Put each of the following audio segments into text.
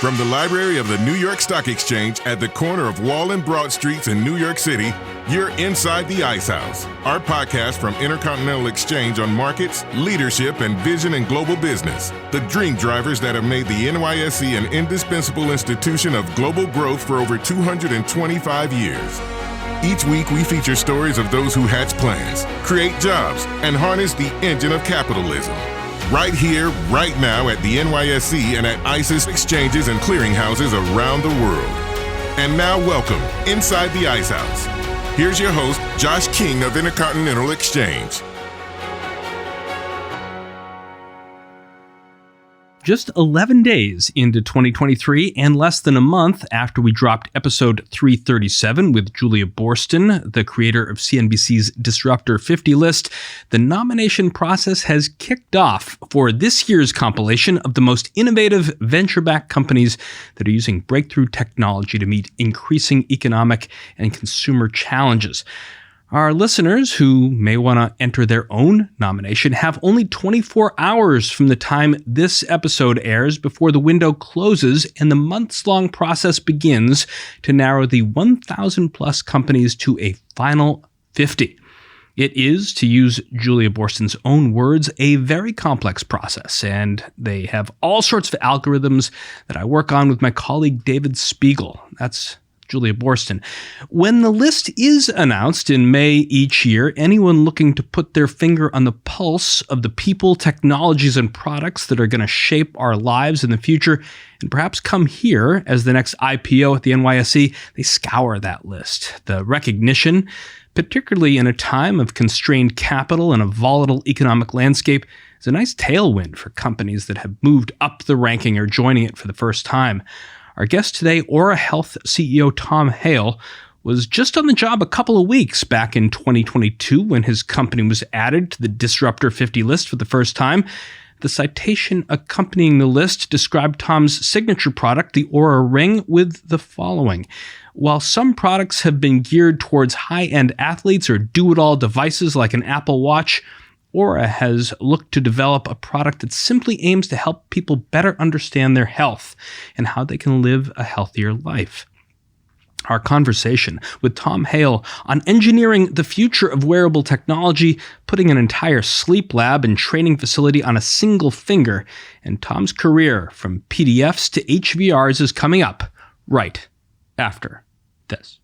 From the library of the New York Stock Exchange at the corner of Wall and Broad Streets in New York City, you're inside the Ice House, our podcast from Intercontinental Exchange on markets, leadership, and vision in global business. The dream drivers that have made the NYSE an indispensable institution of global growth for over 225 years. Each week, we feature stories of those who hatch plans, create jobs, and harness the engine of capitalism. Right here, right now at the NYSE and at ICE's exchanges and clearinghouses around the world. And now welcome inside the Ice House. Here's your host, Josh King of Intercontinental Exchange. Just 11 days into 2023 and less than a month after we dropped episode 337 with Julia Boorstin, the creator of CNBC's Disruptor 50 list, the nomination process has kicked off for this year's compilation of the most innovative venture-backed companies that are using breakthrough technology to meet increasing economic and consumer challenges. Our listeners who may want to enter their own nomination have only 24 hours from the time this episode airs before the window closes and the months-long process begins to narrow the 1,000 plus companies to a final 50. It is, to use Julia Boorstin's own words, a very complex process, and they have all sorts of algorithms that I work on with my colleague David Spiegel. That's Julia Boorstin. When the list is announced in May each year, anyone looking to put their finger on the pulse of the people, technologies, and products that are going to shape our lives in the future and perhaps come here as the next IPO at the NYSE, they scour that list. The recognition, particularly in a time of constrained capital and a volatile economic landscape, is a nice tailwind for companies that have moved up the ranking or joining it for the first time. Our guest today, Oura Health CEO Tom Hale, was just on the job a couple of weeks back in 2022 when his company was added to the Disruptor 50 list for the first time. The citation accompanying the list described Tom's signature product, the Oura Ring, with the following. While some products have been geared towards high-end athletes or do-it-all devices like an Apple Watch, Oura has looked to develop a product that simply aims to help people better understand their health and how they can live a healthier life. Our conversation with Tom Hale on engineering the future of wearable technology, putting an entire sleep lab and training facility on a single finger, and Tom's career from PDFs to HVRs is coming up right after this.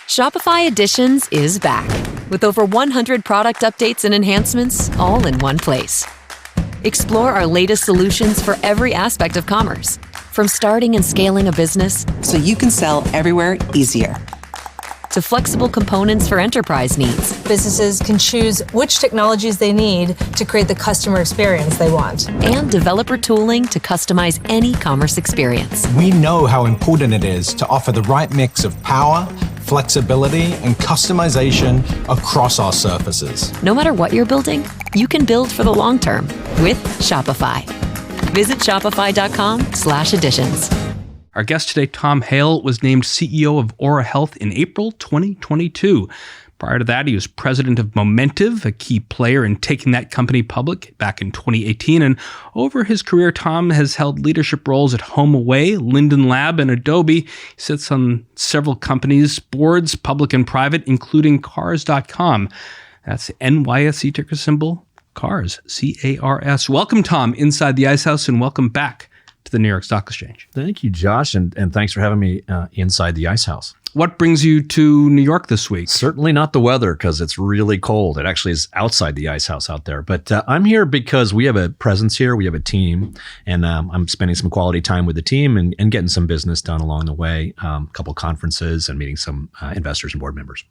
Shopify Editions is back with over 100 product updates and enhancements all in one place. Explore our latest solutions for every aspect of commerce, from starting and scaling a business so you can sell everywhere easier, to flexible components for enterprise needs. Businesses can choose which technologies they need to create the customer experience they want. And developer tooling to customize any commerce experience. We know how important it is to offer the right mix of power, flexibility, and customization across our surfaces. No matter what you're building, you can build for the long term with Shopify. Visit shopify.com/editions. Our guest today, Tom Hale, was named CEO of Oura Health in April 2022. Prior to that, he was president of Momentive, a key player in taking that company public back in 2018. And over his career, Tom has held leadership roles at HomeAway, Linden Lab, and Adobe. He sits on several companies' boards, public and private, including Cars.com. That's NYSE ticker symbol, CARS, C-A-R-S. Welcome, Tom, inside the Ice House, and welcome back to the New York Stock Exchange. Thank you, Josh, and thanks for having me inside the Ice House. What brings you to New York this week? Certainly not the weather, because it's really cold. It actually is outside the Ice House out there. But I'm here because we have a presence here. We have a team, and I'm spending some quality time with the team and getting some business done along the way, a couple conferences and meeting some investors and board members.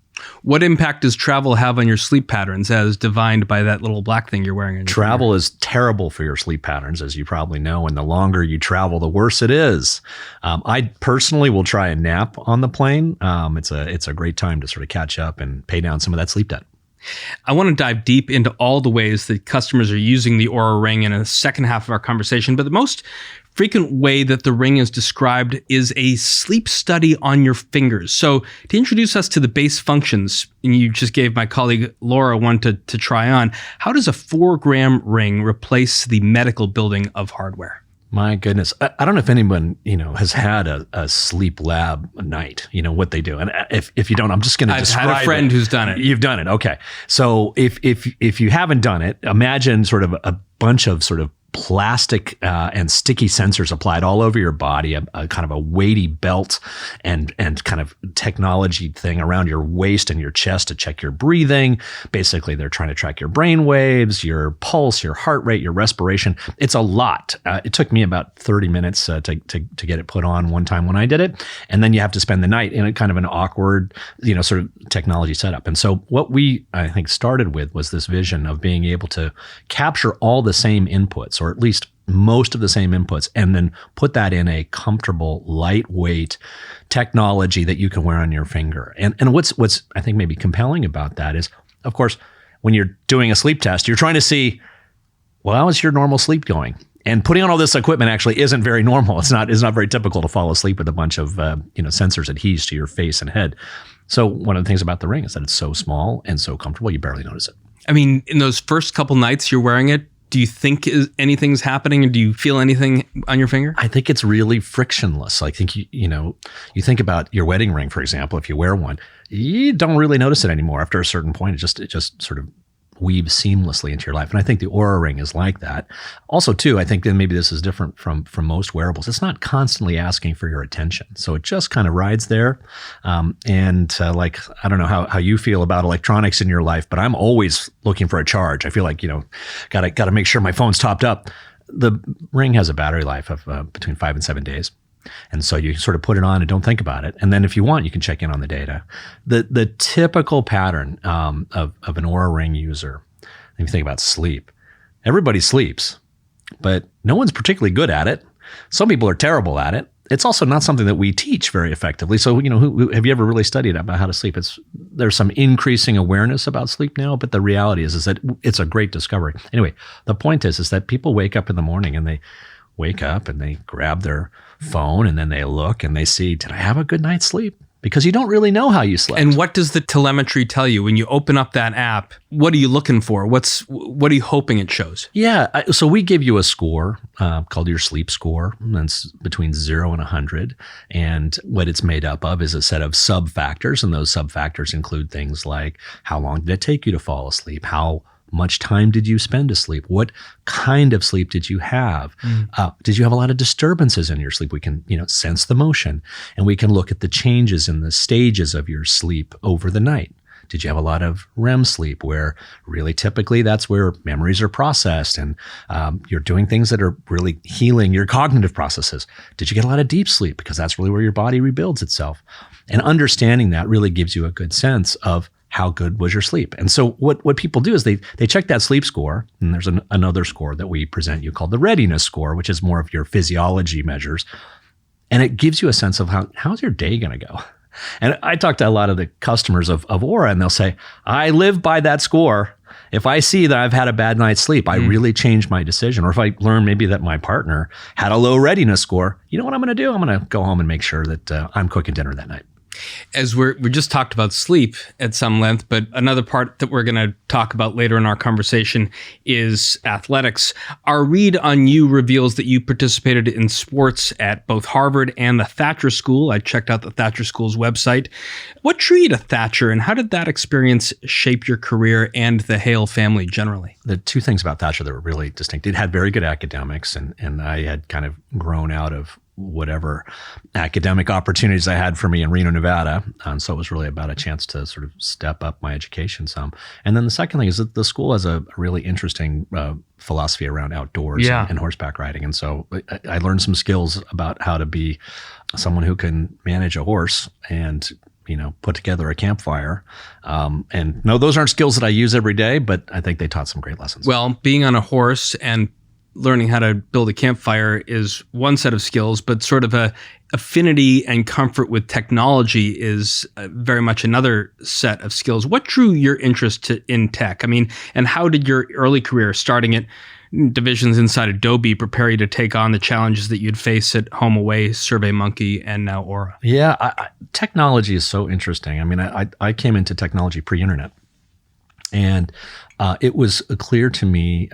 What impact does travel have on your sleep patterns as divined by that little black thing you're wearing? On your Travel is terrible for your sleep patterns, as you probably know. And the longer you travel, the worse it is. I personally will try a nap on the plane. It's a great time to sort of catch up and pay down some of that sleep debt. I want to dive deep into all the ways that customers are using the Oura Ring in a second half of our conversation, but the most frequent way that the ring is described is a sleep study on your fingers. So to introduce us to the base functions, and you just gave my colleague Laura one to try on, how does a 4-gram ring replace the medical building of hardware? My goodness. I don't know if anyone, has had a sleep lab night, what they do. And if you don't, I'm just going to describe it. I've had a friend who's done it. You've done it. Okay. So if you haven't done it, imagine sort of a bunch of sort of plastic and sticky sensors applied all over your body, a kind of a weighty belt and kind of technology thing around your waist and your chest to check your breathing. Basically, they're trying to track your brain waves, your pulse, your heart rate, your respiration. It's a lot. It took me about 30 minutes to get it put on one time when I did it. And then you have to spend the night in a kind of an awkward, sort of technology setup. And so what we, I think, started with was this vision of being able to capture all the same inputs, or at least most of the same inputs, and then put that in a comfortable, lightweight technology that you can wear on your finger. And what's I think maybe compelling about that is, of course, when you're doing a sleep test, you're trying to see, well, how is your normal sleep going? And putting on all this equipment actually isn't very normal. It's not very typical to fall asleep with a bunch of sensors adhesed to your face and head. So one of the things about the Ring is that it's so small and so comfortable, you barely notice it. I mean, in those first couple nights you're wearing it, do you think anything's happening, and do you feel anything on your finger? I think it's really frictionless. I think, you think about your wedding ring, for example. If you wear one, you don't really notice it anymore. After a certain point, it just sort of weaves seamlessly into your life. And I think the Oura Ring is like that. Also, too, I think that maybe this is different from most wearables. It's not constantly asking for your attention. So it just kind of rides there. I don't know how you feel about electronics in your life, but I'm always looking for a charge. I feel like, got to make sure my phone's topped up. The Ring has a battery life of between 5 and 7 days. And so you sort of put it on and don't think about it. And then if you want, you can check in on the data. The typical pattern of an Oura Ring user, if you think about sleep, everybody sleeps, but no one's particularly good at it. Some people are terrible at it. It's also not something that we teach very effectively. So, have you ever really studied about how to sleep? There's some increasing awareness about sleep now, but the reality is that it's a great discovery. Anyway, the point is that people wake up in the morning and they wake up and they grab their phone and then they look and they see, did I have a good night's sleep? Because you don't really know how you slept. And what does the telemetry tell you when you open up that app? What are you looking for? What are you hoping it shows? Yeah, so we give you a score called your sleep score. And it's between 0 and 100. And what it's made up of is a set of sub-factors. And those sub-factors include things like, how long did it take you to fall asleep? How much time did you spend asleep? What kind of sleep did you have? Did you have a lot of disturbances in your sleep? We can, sense the motion, and we can look at the changes in the stages of your sleep over the night. Did you have a lot of REM sleep, where really typically that's where memories are processed and you're doing things that are really healing your cognitive processes? Did you get a lot of deep sleep? Because that's really where your body rebuilds itself. And understanding that really gives you a good sense of how good was your sleep. And so what people do is they check that sleep score, and there's another score that we present you called the readiness score, which is more of your physiology measures. And it gives you a sense of how's your day going to go. And I talk to a lot of the customers of Oura, and they'll say, I live by that score. If I see that I've had a bad night's sleep, I really change my decision. Or if I learn maybe that my partner had a low readiness score, you know what I'm going to do? I'm going to go home and make sure that I'm cooking dinner that night. As we just talked about sleep at some length, but another part that we're going to talk about later in our conversation is athletics. Our read on you reveals that you participated in sports at both Harvard and the Thatcher School. I checked out the Thatcher School's website. What drew you to Thatcher, and how did that experience shape your career and the Hale family generally? The two things about Thatcher that were really distinct. It had very good academics, and I had kind of grown out of whatever academic opportunities I had for me in Reno, Nevada. And so it was really about a chance to sort of step up my education some. And then the second thing is that the school has a really interesting philosophy around outdoors and horseback riding. And so I learned some skills about how to be someone who can manage a horse and put together a campfire. And no, those aren't skills that I use every day, but I think they taught some great lessons. Well, being on a horse and learning how to build a campfire is one set of skills, but sort of a affinity and comfort with technology is very much another set of skills. What drew your interest in tech? I mean, and how did your early career, starting at divisions inside Adobe, prepare you to take on the challenges that you'd face at HomeAway, SurveyMonkey, and now Oura? Yeah, technology is so interesting. I mean, I came into technology pre-internet. And it was clear to me,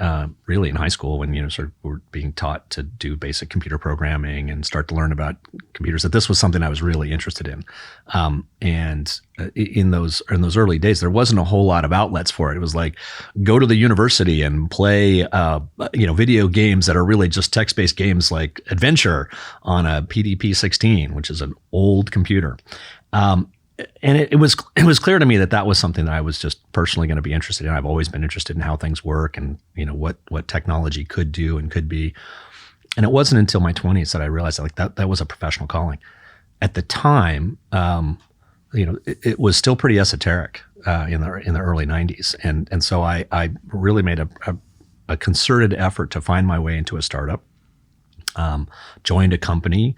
really in high school, when sort of we're being taught to do basic computer programming and start to learn about computers, that this was something I was really interested in. And in those early days, there wasn't a whole lot of outlets for it. It was like go to the university and play, video games that are really just text-based games like Adventure on a PDP-16, which is an old computer. And it was clear to me that was something that I was just personally going to be interested in. I've always been interested in how things work and what technology could do and could be. And it wasn't until my 20s that I realized that was a professional calling. At the time, it was still pretty esoteric in the early 90s, and so I really made a concerted effort to find my way into a startup. Joined a company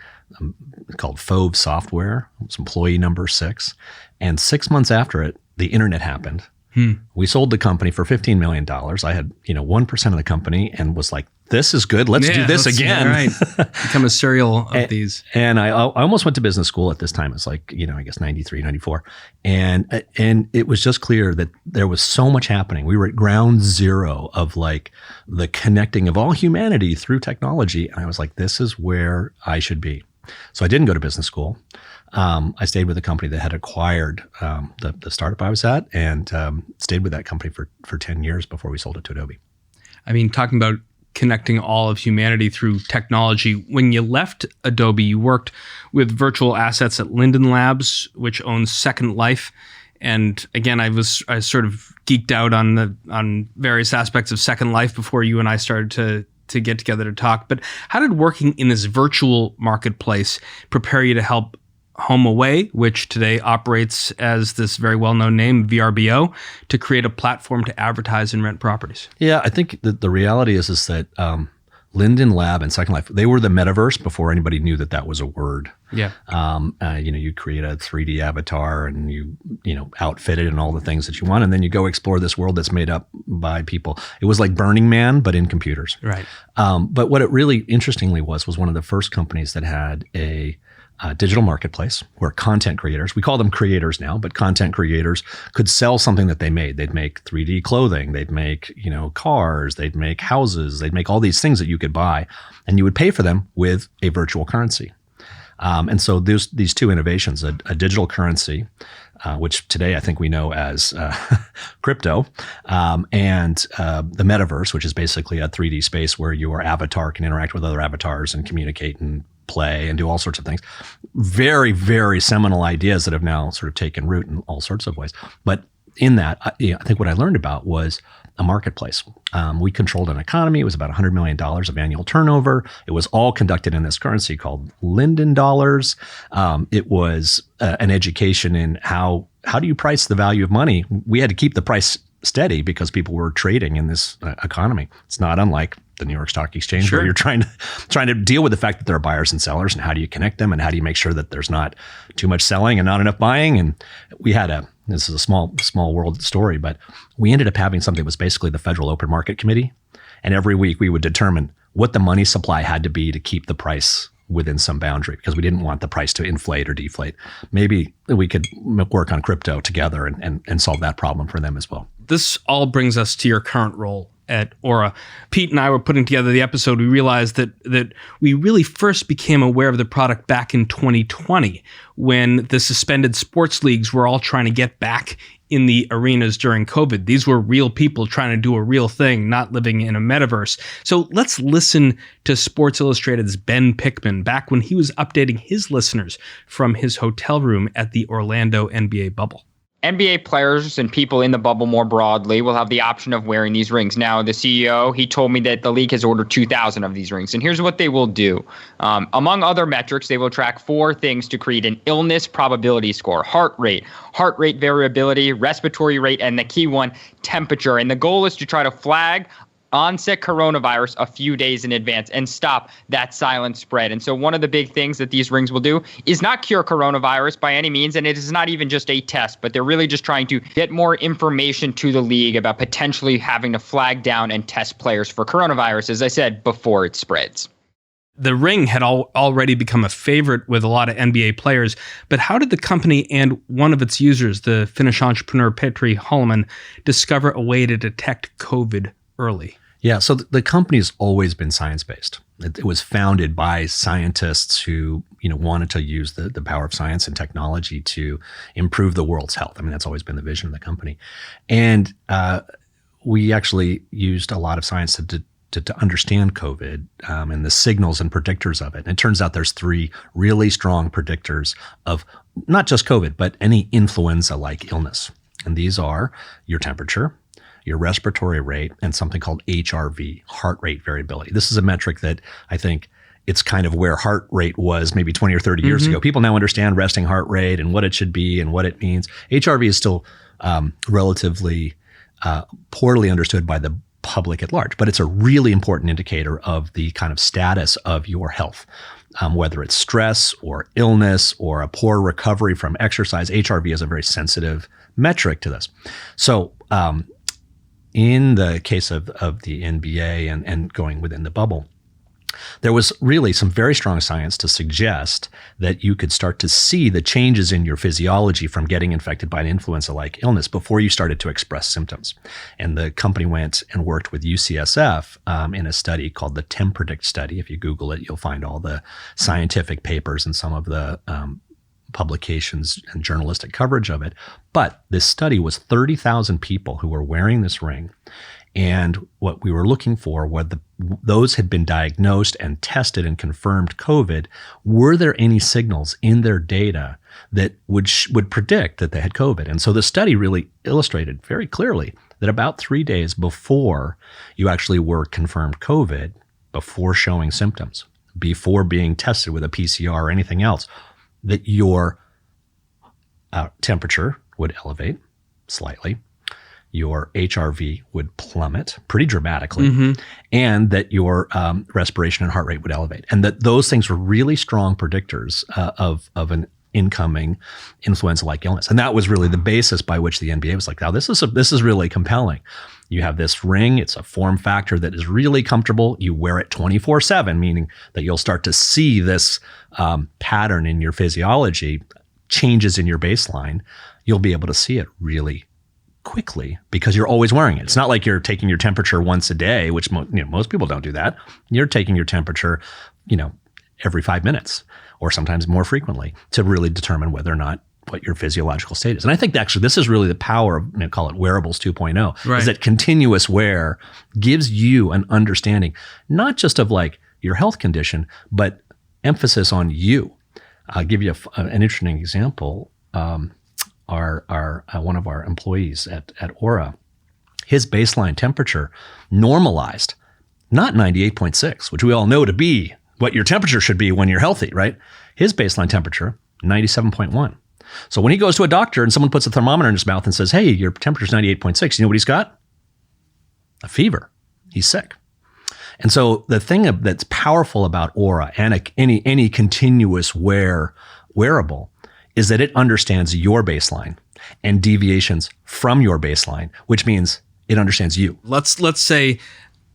called Fove Software. It was employee number 6. And 6 months after it, the internet happened. We sold the company for $15 million. I had 1% of the company and was like, this is good. Let's do this again. Right. Become a serial of these. And I almost went to business school at this time. It's like, I guess 93, 94. And it was just clear that there was so much happening. We were at ground zero of like the connecting of all humanity through technology. And I was like, this is where I should be. So I didn't go to business school. I stayed with a company that had acquired the startup I was at, and stayed with that company for 10 years before we sold it to Adobe. I mean, talking about connecting all of humanity through technology. When you left Adobe, you worked with virtual assets at Linden Labs, which owns Second Life. And again, I sort of geeked out on various aspects of Second Life before you and I started to get together to talk. But how did working in this virtual marketplace prepare you to help HomeAway, which today operates as this very well-known name, VRBO, to create a platform to advertise and rent properties? Yeah, I think the reality is that Linden Lab and Second Life, they were the metaverse before anybody knew that was a word. Yeah. You create a 3D avatar and you outfit it and all the things that you want, and then you go explore this world that's made up by people. It was like Burning Man, but in computers. Right. But what it really interestingly was one of the first companies that had a digital marketplace where content creators, we call them creators now, but content creators could sell something that they made. They'd make 3D clothing, they'd make, cars, they'd make houses, they'd make all these things that you could buy, and you would pay for them with a virtual currency. And so there's these two innovations, a digital currency, which today I think we know as crypto, and the metaverse, which is basically a 3D space where your avatar can interact with other avatars and communicate and play and do all sorts of things. Very, very seminal ideas that have now sort of taken root in all sorts of ways. But in that, I think what I learned about was a marketplace. We controlled an economy. It was about $100 million of annual turnover. It was all conducted in this currency called Linden dollars. It was an education in how do you price the value of money? We had to keep the price steady because people were trading in this economy. It's not unlike the New York Stock Exchange, Sure. where you're trying to deal with the fact that there are buyers and sellers, and how do you connect them, and how do you make sure that there's not too much selling and not enough buying. And we had this is a small world story, but we ended up having something that was basically the Federal Open Market Committee, and every week we would determine what the money supply had to be to keep the price within some boundary, because we didn't want the price to inflate or deflate. Maybe we could work on crypto together and solve that problem for them as well. This all brings us to your current role at Oura. Pete and I were putting together the episode. We realized that we really first became aware of the product back in 2020, when the suspended sports leagues were all trying to get back in the arenas during COVID. These were real people trying to do a real thing, not living in a metaverse. So let's listen to Sports Illustrated's Ben Pickman back when he was updating his listeners from his hotel room at the Orlando NBA bubble. NBA players and people in the bubble more broadly will have the option of wearing these rings. Now, the CEO, he told me that the league has ordered 2,000 of these rings. And here's what they will do. Among other metrics, they will track 4 things to create an illness probability score: heart rate variability, respiratory rate, and the key one, temperature. And the goal is to try to flag onset coronavirus a few days in advance and stop that silent spread. And so one of the big things that these rings will do is not cure coronavirus by any means, and it is not even just a test, but they're really just trying to get more information to the league about potentially having to flag down and test players for coronavirus, as I said, before it spreads. The Ring had already become a favorite with a lot of NBA players, but how did the company and one of its users, the Finnish entrepreneur Petri Holloman, discover a way to detect COVID early? Yeah, so the company's always been science-based. It was founded by scientists who, wanted to use the power of science and technology to improve the world's health. I mean, that's always been the vision of the company. And we actually used a lot of science to understand COVID and the signals and predictors of it. And it turns out there's 3 really strong predictors of not just COVID, but any influenza-like illness. And these are your temperature, your respiratory rate, and something called HRV, heart rate variability. This is a metric that I think it's kind of where heart rate was maybe 20 or 30 years ago. People now understand resting heart rate and what it should be and what it means. HRV is still relatively poorly understood by the public at large, but it's a really important indicator of the kind of status of your health, whether it's stress or illness or a poor recovery from exercise. HRV is a very sensitive metric to this. So in the case of the NBA and going within the bubble, there was really some very strong science to suggest that you could start to see the changes in your physiology from getting infected by an influenza-like illness before you started to express symptoms. And the company went and worked with UCSF in a study called the TempPredict study. If you Google it, you'll find all the scientific papers and some of the publications and journalistic coverage of it. But this study was 30,000 people who were wearing this ring. And what we were looking for were those had been diagnosed and tested and confirmed COVID. Were there any signals in their data that would predict that they had COVID? And so the study really illustrated very clearly that about 3 days before you actually were confirmed COVID, before showing symptoms, before being tested with a PCR or anything else, that your temperature would elevate slightly, your HRV would plummet pretty dramatically, and that your respiration and heart rate would elevate. And that those things were really strong predictors of an incoming influenza-like illness. And that was really the basis by which the NBA was like, now this is really compelling. You have this ring, it's a form factor that is really comfortable. You wear it 24/7, meaning that you'll start to see this pattern in your physiology, changes in your baseline. You'll be able to see it really quickly because you're always wearing it. It's not like you're taking your temperature once a day, which most people don't do that. You're taking your temperature, every 5 minutes or sometimes more frequently to really determine whether or not what your physiological state is. And I think actually this is really the power of, call it wearables 2.0, right, is that continuous wear gives you an understanding, not just of like your health condition, but emphasis on you. I'll give you an interesting example. One of our employees at Oura, his baseline temperature normalized, not 98.6, which we all know to be what your temperature should be when you're healthy, right? His baseline temperature, 97.1. So when he goes to a doctor and someone puts a thermometer in his mouth and says, hey, your temperature's 98.6, you know what he's got? A fever. He's sick. And so the thing that's powerful about Oura and any continuous wearable is that it understands your baseline and deviations from your baseline, which means it understands you. Let's say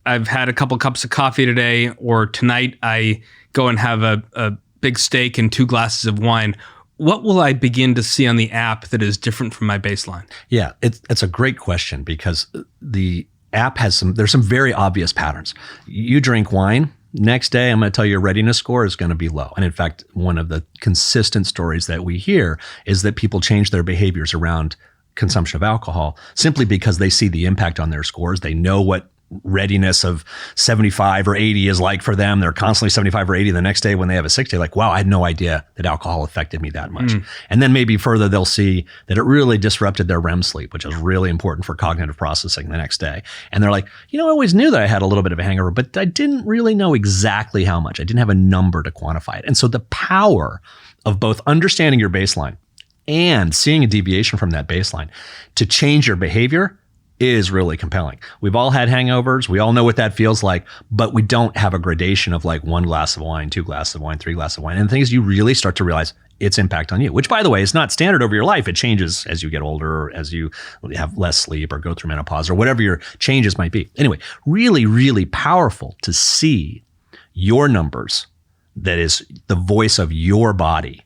I've had a couple cups of coffee today, or tonight I go and have a big steak and 2 glasses of wine. What will I begin to see on the app that is different from my baseline? Yeah, it's a great question because the app there's some very obvious patterns. You drink wine, next day I'm going to tell you your readiness score is going to be low. And in fact, one of the consistent stories that we hear is that people change their behaviors around consumption of alcohol simply because they see the impact on their scores. They know what readiness of 75 or 80 is like for them. They're constantly 75 or 80 the next day when they have a sick day, like, wow, I had no idea that alcohol affected me that much. And then maybe further, they'll see that it really disrupted their REM sleep, which is really important for cognitive processing the next day. And they're like, I always knew that I had a little bit of a hangover, but I didn't really know exactly how much. I didn't have a number to quantify it. And so the power of both understanding your baseline and seeing a deviation from that baseline to change your behavior is really compelling. We've all had hangovers. We all know what that feels like, but we don't have a gradation of like 1 glass of wine, 2 glasses of wine, 3 glasses of wine. And the thing is, you really start to realize its impact on you, which, by the way, is not standard over your life. It changes as you get older, or as you have less sleep or go through menopause or whatever your changes might be. Anyway, really, really powerful to see your numbers that is the voice of your body,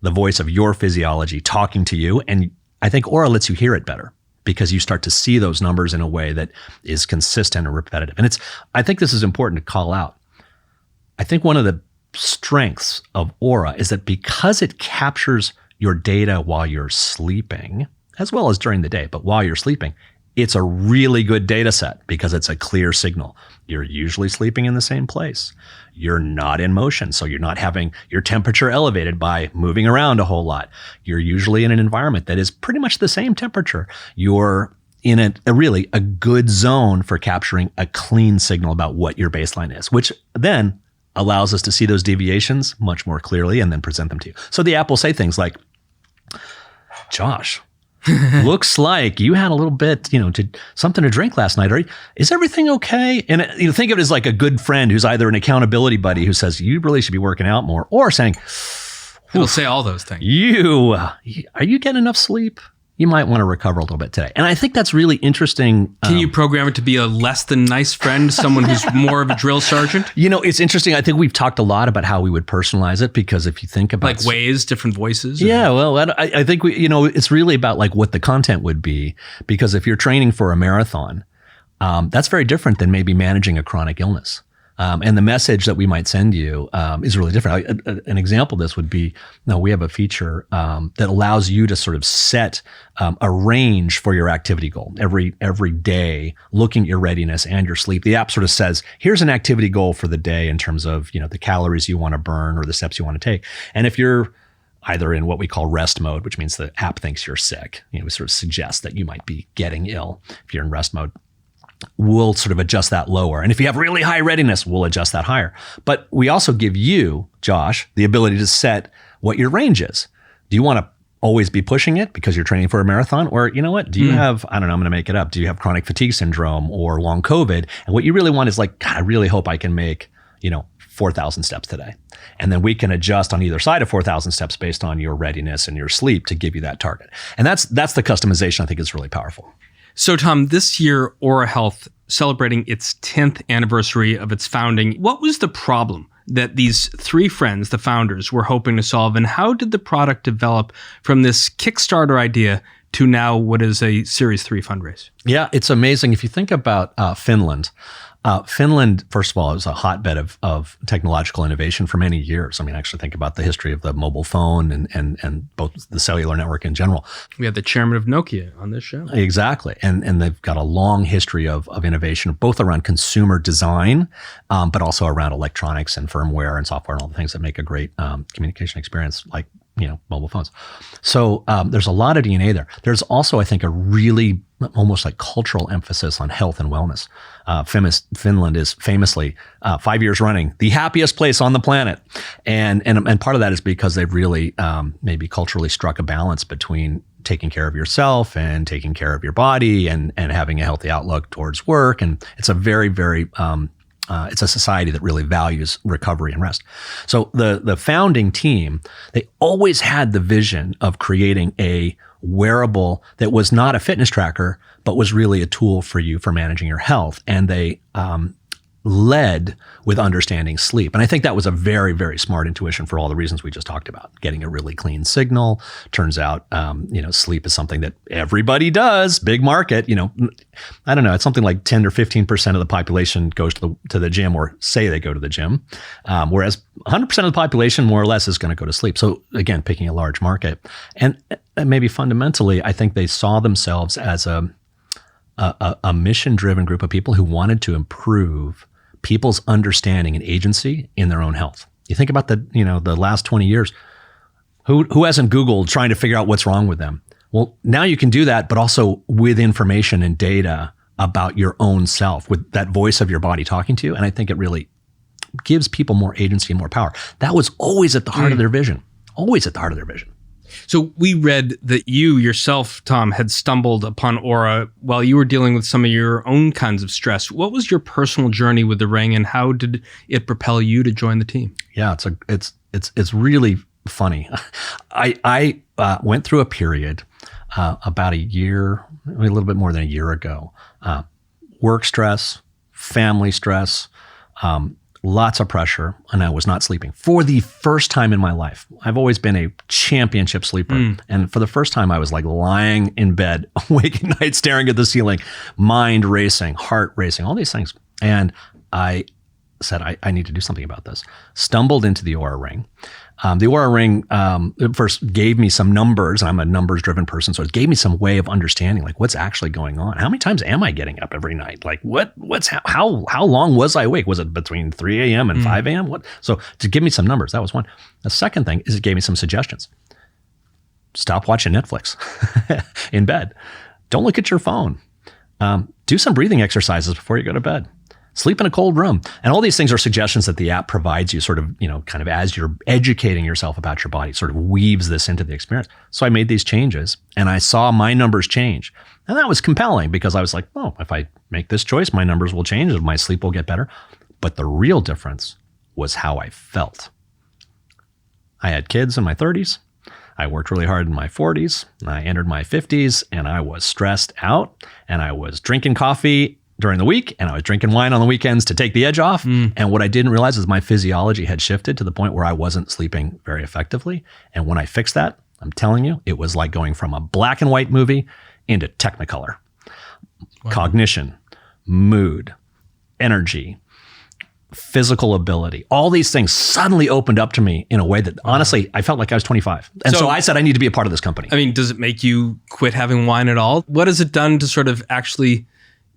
the voice of your physiology talking to you. And I think Oura lets you hear it better because you start to see those numbers in a way that is consistent and repetitive. And I think this is important to call out. I think one of the strengths of Oura is that because it captures your data while you're sleeping, as well as during the day, but while you're sleeping, it's a really good data set because it's a clear signal. You're usually sleeping in the same place. You're not in motion, so you're not having your temperature elevated by moving around a whole lot. You're usually in an environment that is pretty much the same temperature. You're in a really good zone for capturing a clean signal about what your baseline is, which then allows us to see those deviations much more clearly and then present them to you. So the app will say things like, Josh, looks like you had a little bit, something to drink last night. Is everything okay? And think of it as like a good friend who's either an accountability buddy who says you really should be working out more, or saying, it'll say all those things. Are you getting enough sleep? You might want to recover a little bit today. And I think that's really interesting. Can you program it to be a less than nice friend, someone who's more of a drill sergeant? It's interesting. I think we've talked a lot about how we would personalize it, because if you think about like ways, different voices. Yeah, well, I think it's really about like what the content would be, because if you're training for a marathon, that's very different than maybe managing a chronic illness. And the message that we might send you is really different. An example of this would be, we have a feature that allows you to sort of set a range for your activity goal every day, looking at your readiness and your sleep. The app sort of says, here's an activity goal for the day in terms of the calories you want to burn or the steps you want to take. And if you're either in what we call rest mode, which means the app thinks you're sick, we sort of suggest that you might be getting ill if you're in rest mode, we'll sort of adjust that lower. And if you have really high readiness, we'll adjust that higher. But we also give you, Josh, the ability to set what your range is. Do you want to always be pushing it because you're training for a marathon? Or do you have, I don't know, I'm going to make it up. Do you have chronic fatigue syndrome or long COVID? And what you really want is like, God, I really hope I can make, 4,000 steps today. And then we can adjust on either side of 4,000 steps based on your readiness and your sleep to give you that target. And that's the customization I think is really powerful. So, Tom, this year, Oura Health celebrating its 10th anniversary of its founding. What was the problem that these three friends, the founders, were hoping to solve, and how did the product develop from this Kickstarter idea to now what is a Series 3 fundraise? Yeah, it's amazing. If you think about Finland, first of all, it was a hotbed of technological innovation for many years. I mean, actually think about the history of the mobile phone and both the cellular network in general. We had the chairman of Nokia on this show. Exactly. And they've got a long history of innovation, both around consumer design, but also around electronics and firmware and software and all the things that make a great communication experience, like mobile phones. So there's a lot of DNA there. There's also, I think, a really almost like cultural emphasis on health and wellness. Finland is famously 5 years running the happiest place on the planet, and part of that is because they've really maybe culturally struck a balance between taking care of yourself and taking care of your body and having a healthy outlook towards work. And it's a very, very it's a society that really values recovery and rest. So the founding team, they always had the vision of creating a wearable that was not a fitness tracker, but was really a tool for you for managing your health. And they led with understanding sleep. And I think that was a very, very smart intuition for all the reasons we just talked about. Getting a really clean signal. Turns out, sleep is something that everybody does. Big market. I don't know. It's something like 10 or 15% of the population goes to the gym, or say they go to the gym, whereas 100% of the population, more or less, is going to go to sleep. So again, picking a large market, and maybe fundamentally, I think they saw themselves as a mission-driven group of people who wanted to improve people's understanding and agency in their own health. You think about the last 20 years, who hasn't Googled trying to figure out what's wrong with them? Well, now you can do that, but also with information and data about your own self, with that voice of your body talking to you. And I think it really gives people more agency and more power. That was always at the heart of their vision, always at the heart of their vision. So we read that you yourself, Tom, had stumbled upon Oura while you were dealing with some of your own kinds of stress. What was your personal journey with the Ring, and how did it propel you to join the team? Yeah, it's really funny. I went through a period about a year, a little bit more than a year ago. Work stress, family stress. lots of pressure, and I was not sleeping for the first time in my life. I've always been a championship sleeper. And for the first time, I was like lying in bed, awake at night, staring at the ceiling, mind racing, heart racing, all these things. And I said, I need to do something about this. Stumbled into the Oura Ring. The Oura Ring first gave me some numbers. I'm a numbers-driven person, so it gave me some way of understanding like what's actually going on. How many times am I getting up every night? Like how long was I awake? Was it between 3 a.m. and 5 a.m.? So to give me some numbers, that was one. The second thing is it gave me some suggestions. Stop watching Netflix in bed. Don't look at your phone. Do some breathing exercises before you go to bed. Sleep in a cold room. And all these things are suggestions that the app provides you sort of, kind of as you're educating yourself about your body, sort of weaves this into the experience. So I made these changes and I saw my numbers change. And that was compelling because I was like, oh, if I make this choice, my numbers will change and my sleep will get better. But the real difference was how I felt. I had kids in my 30s. I worked really hard in my 40s. I entered my 50s and I was stressed out and I was drinking coffee during the week, and I was drinking wine on the weekends to take the edge off. And what I didn't realize is my physiology had shifted to the point where I wasn't sleeping very effectively. And when I fixed that, I'm telling you, it was like going from a black and white movie into Technicolor. Wow. Cognition, mood, energy, physical ability, all these things suddenly opened up to me in a way that honestly, I felt like I was 25. And so I said, I need to be a part of this company. I mean, does it make you quit having wine at all? What has it done to sort of actually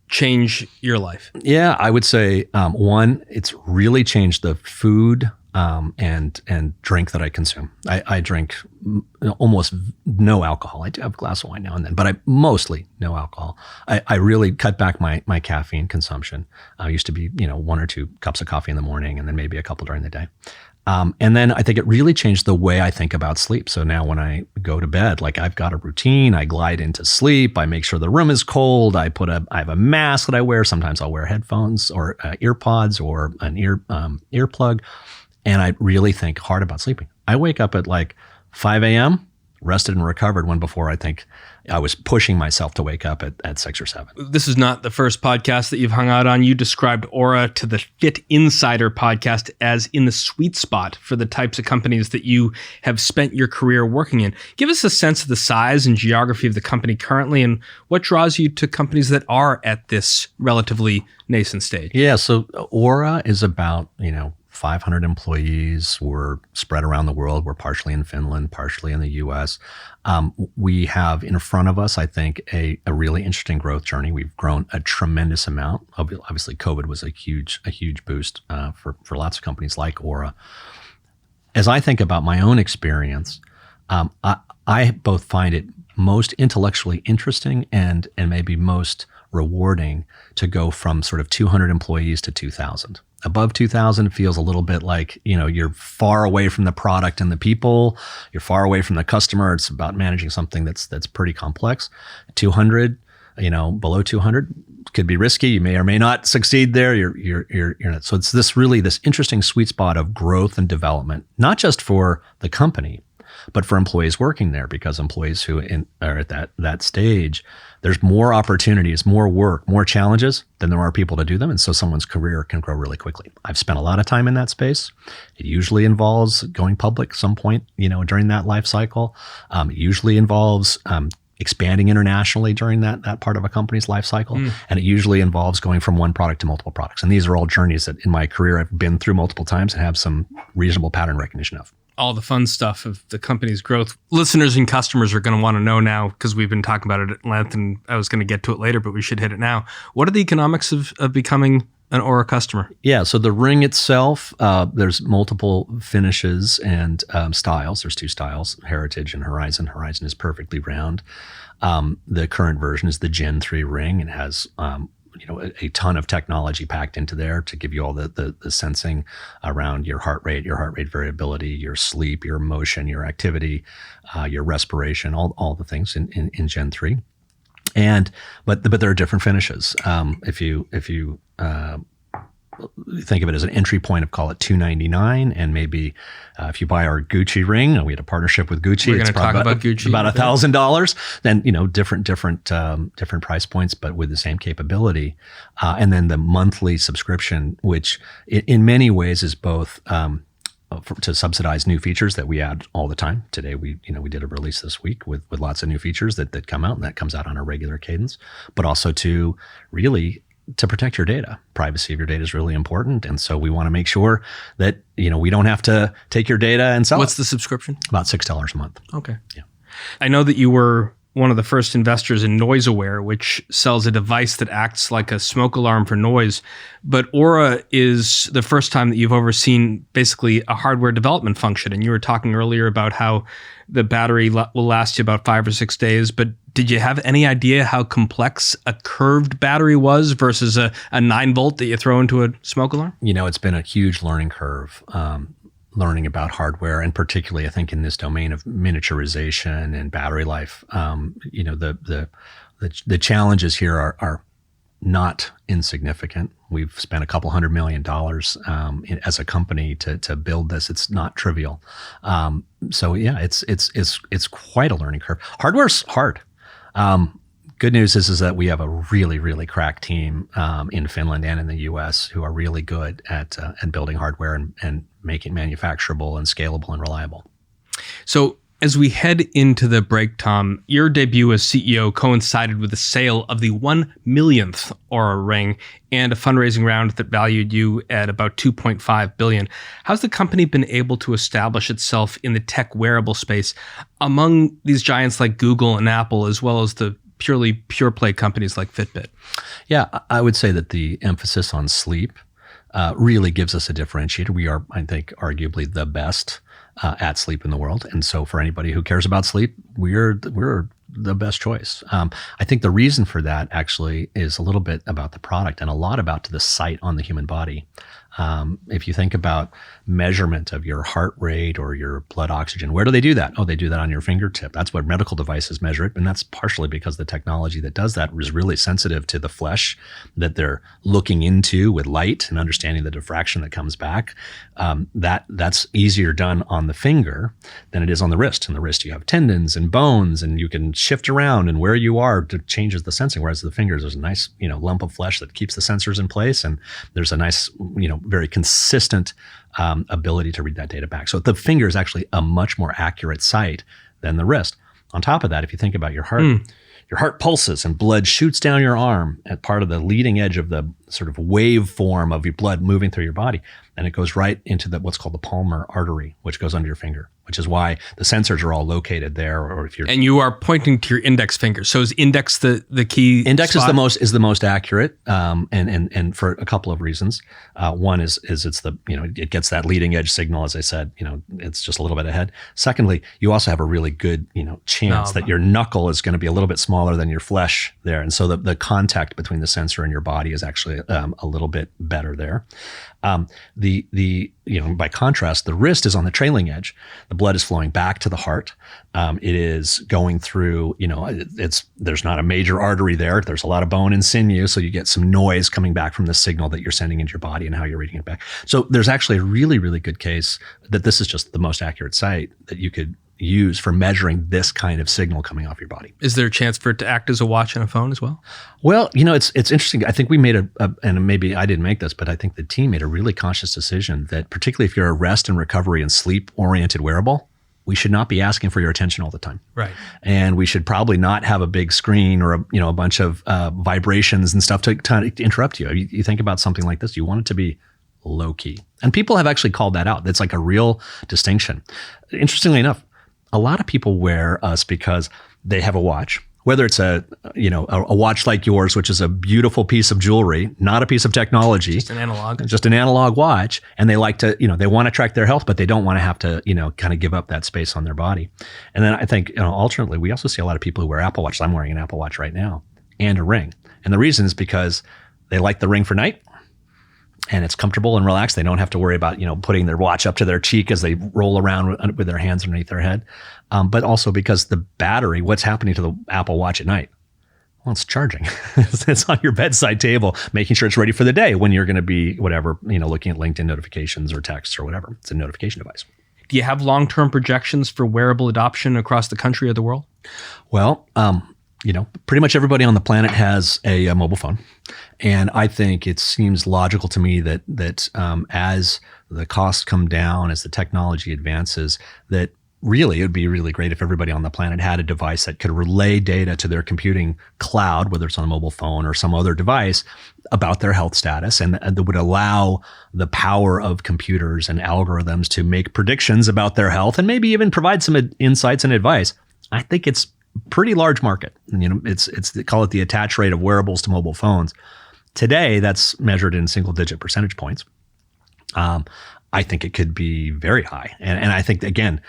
change your life? Yeah, I would say one, it's really changed the food and drink that I consume. I drink almost no alcohol. I do have a glass of wine now and then, but I mostly no alcohol. I really cut back my caffeine consumption. I used to be 1 or 2 cups of coffee in the morning and then maybe a couple during the day. And then I think it really changed the way I think about sleep. So now when I go to bed, like I've got a routine, I glide into sleep. I make sure the room is cold. I have a mask that I wear. Sometimes I'll wear headphones or ear pods or an earplug. And I really think hard about sleeping. I wake up at like 5 a.m., rested and recovered, when before I think I was pushing myself to wake up at 6 or 7. This is not the first podcast that you've hung out on. You described Oura to the Fit Insider podcast as in the sweet spot for the types of companies that you have spent your career working in. Give us a sense of the size and geography of the company currently and what draws you to companies that are at this relatively nascent stage. Yeah, so Oura is about, 500 employees. We're spread around the world. We're partially in Finland, partially in the US. We have in front of us, I think, a really interesting growth journey. We've grown a tremendous amount. Obviously, COVID was a huge boost for lots of companies like Oura. As I think about my own experience, I both find it most intellectually interesting and maybe most rewarding to go from sort of 200 employees to 2,000. Above 2,000 feels a little bit like, you're far away from the product and the people. You're far away from the customer. It's about managing something that's pretty complex. 200, below 200 could be risky. You may or may not succeed there. You're not. So it's this interesting sweet spot of growth and development, not just for the company, but for employees working there, because employees who are at that stage, there's more opportunities, more work, more challenges than there are people to do them. And so someone's career can grow really quickly. I've spent a lot of time in that space. It usually involves going public at some point, during that life cycle. It usually involves expanding internationally during that part of a company's life cycle. And it usually involves going from one product to multiple products. And these are all journeys that in my career I've been through multiple times and have some reasonable pattern recognition of. All the fun stuff of the company's growth. Listeners and customers are going to want to know now, because we've been talking about it at length and I was going to get to it later, but we should hit it now. What are the economics of becoming an Oura customer? Yeah, so the ring itself, there's multiple finishes and styles. There's 2 styles, Heritage and Horizon. Horizon is perfectly round. The current version is the Gen 3 ring and has a ton of technology packed into there to give you all the sensing around your heart rate variability, your sleep, your motion, your activity, your respiration, all the things in Gen 3. But there are different finishes. If you think of it as an entry point of, call it $299, and maybe if you buy our Gucci ring, we had a partnership with Gucci. We're going to talk about Gucci. About $1,000. Then different price points, but with the same capability. And then the monthly subscription, which in many ways is both to subsidize new features that we add all the time. Today we did a release this week with lots of new features that come out, and that comes out on a regular cadence, but also to really to protect your data. Privacy of your data is really important. And so we want to make sure that, we don't have to take your data and sell What's the subscription? About $6 a month. Okay. Yeah. I know that you were one of the first investors in NoiseAware, which sells a device that acts like a smoke alarm for noise. But Oura is the first time that you've overseen basically a hardware development function. And you were talking earlier about how the battery will last you about 5 or 6 days. But did you have any idea how complex a curved battery was versus a 9-volt that you throw into a smoke alarm? It's been a huge learning curve. Learning about hardware, and particularly I think in this domain of miniaturization and battery life, the challenges here are not insignificant. We've spent a couple $100 million as a company to build this. It's not trivial. So yeah, it's quite a learning curve. Hardware's hard. Good news is that we have a really, really crack team in Finland and in the US who are really good at building hardware and making it manufacturable and scalable and reliable. So as we head into the break, Tom, your debut as CEO coincided with the sale of the 1 millionth Oura Ring and a fundraising round that valued you at about $2.5 billion. How's the company been able to establish itself in the tech wearable space among these giants like Google and Apple, as well as the purely pure play companies like Fitbit? Yeah, I would say that the emphasis on sleep really gives us a differentiator. We are, I think, arguably the best at sleep in the world. And so for anybody who cares about sleep, we're the best choice. I think the reason for that actually is a little bit about the product and a lot about the site on the human body. If you think about measurement of your heart rate or your blood oxygen, where do they do that? Oh, they do that on your fingertip. That's what medical devices measure it. And that's partially because the technology that does that is really sensitive to the flesh that they're looking into with light and understanding the diffraction that comes back. That's easier done on the finger than it is on the wrist. On the wrist, you have tendons and bones, and you can shift around, and where you are changes the sensing. Whereas the fingers, there's a nice, lump of flesh that keeps the sensors in place, and there's a nice, very consistent ability to read that data back. So the finger is actually a much more accurate site than the wrist. On top of that, if you think about your heart, your heart pulses and blood shoots down your arm at part of the leading edge of the sort of wave form of your blood moving through your body. And it goes right into what's called the palmar artery, which goes under your finger, which is why the sensors are all located there. Or if you're and you are pointing to your index finger. So is index the key? Index spot? is the most accurate, and for a couple of reasons. One is it's the it gets that leading edge signal, as I said. It's just a little bit ahead. Secondly, you also have a really good chance that your knuckle is going to be a little bit smaller than your flesh there, and so the contact between the sensor and your body is actually a little bit better there. By contrast, the wrist is on the trailing edge. The blood is flowing back to the heart. It is going through, there's not a major artery there. There's a lot of bone and sinew. So you get some noise coming back from the signal that you're sending into your body and how you're reading it back. So there's actually a really, really good case that this is just the most accurate site that you could use for measuring this kind of signal coming off your body. Is there a chance for it to act as a watch and a phone as well? Well, it's interesting. I think we made and maybe I didn't make this, but I think the team made a really conscious decision that particularly if you're a rest and recovery and sleep oriented wearable, we should not be asking for your attention all the time. Right. And we should probably not have a big screen or a bunch of vibrations and stuff to interrupt you. You think about something like this, you want it to be low key. And people have actually called that out. That's like a real distinction. Interestingly enough, a lot of people wear us because they have a watch, whether it's a watch like yours, which is a beautiful piece of jewelry, not a piece of technology, just an analog watch. And they like to, they want to track their health, but they don't want to have to, kind of give up that space on their body. And then I think, alternately, we also see a lot of people who wear Apple Watches. I'm wearing an Apple Watch right now and a ring. And the reason is because they like the ring for night. And it's comfortable and relaxed. They don't have to worry about, putting their watch up to their cheek as they roll around with their hands underneath their head. But also because the battery, what's happening to the Apple Watch at night? Well, it's charging. It's on your bedside table, making sure it's ready for the day when you're going to be whatever, looking at LinkedIn notifications or texts or whatever. It's a notification device. Do you have long-term projections for wearable adoption across the country or the world? Well, pretty much everybody on the planet has a mobile phone. And I think it seems logical to me that as the costs come down, as the technology advances, that really it would be really great if everybody on the planet had a device that could relay data to their computing cloud, whether it's on a mobile phone or some other device, about their health status, and that would allow the power of computers and algorithms to make predictions about their health and maybe even provide some insights and advice. I think it's pretty large market. They call it the attach rate of wearables to mobile phones. Today, that's measured in single-digit percentage points. I think it could be very high, and I think again,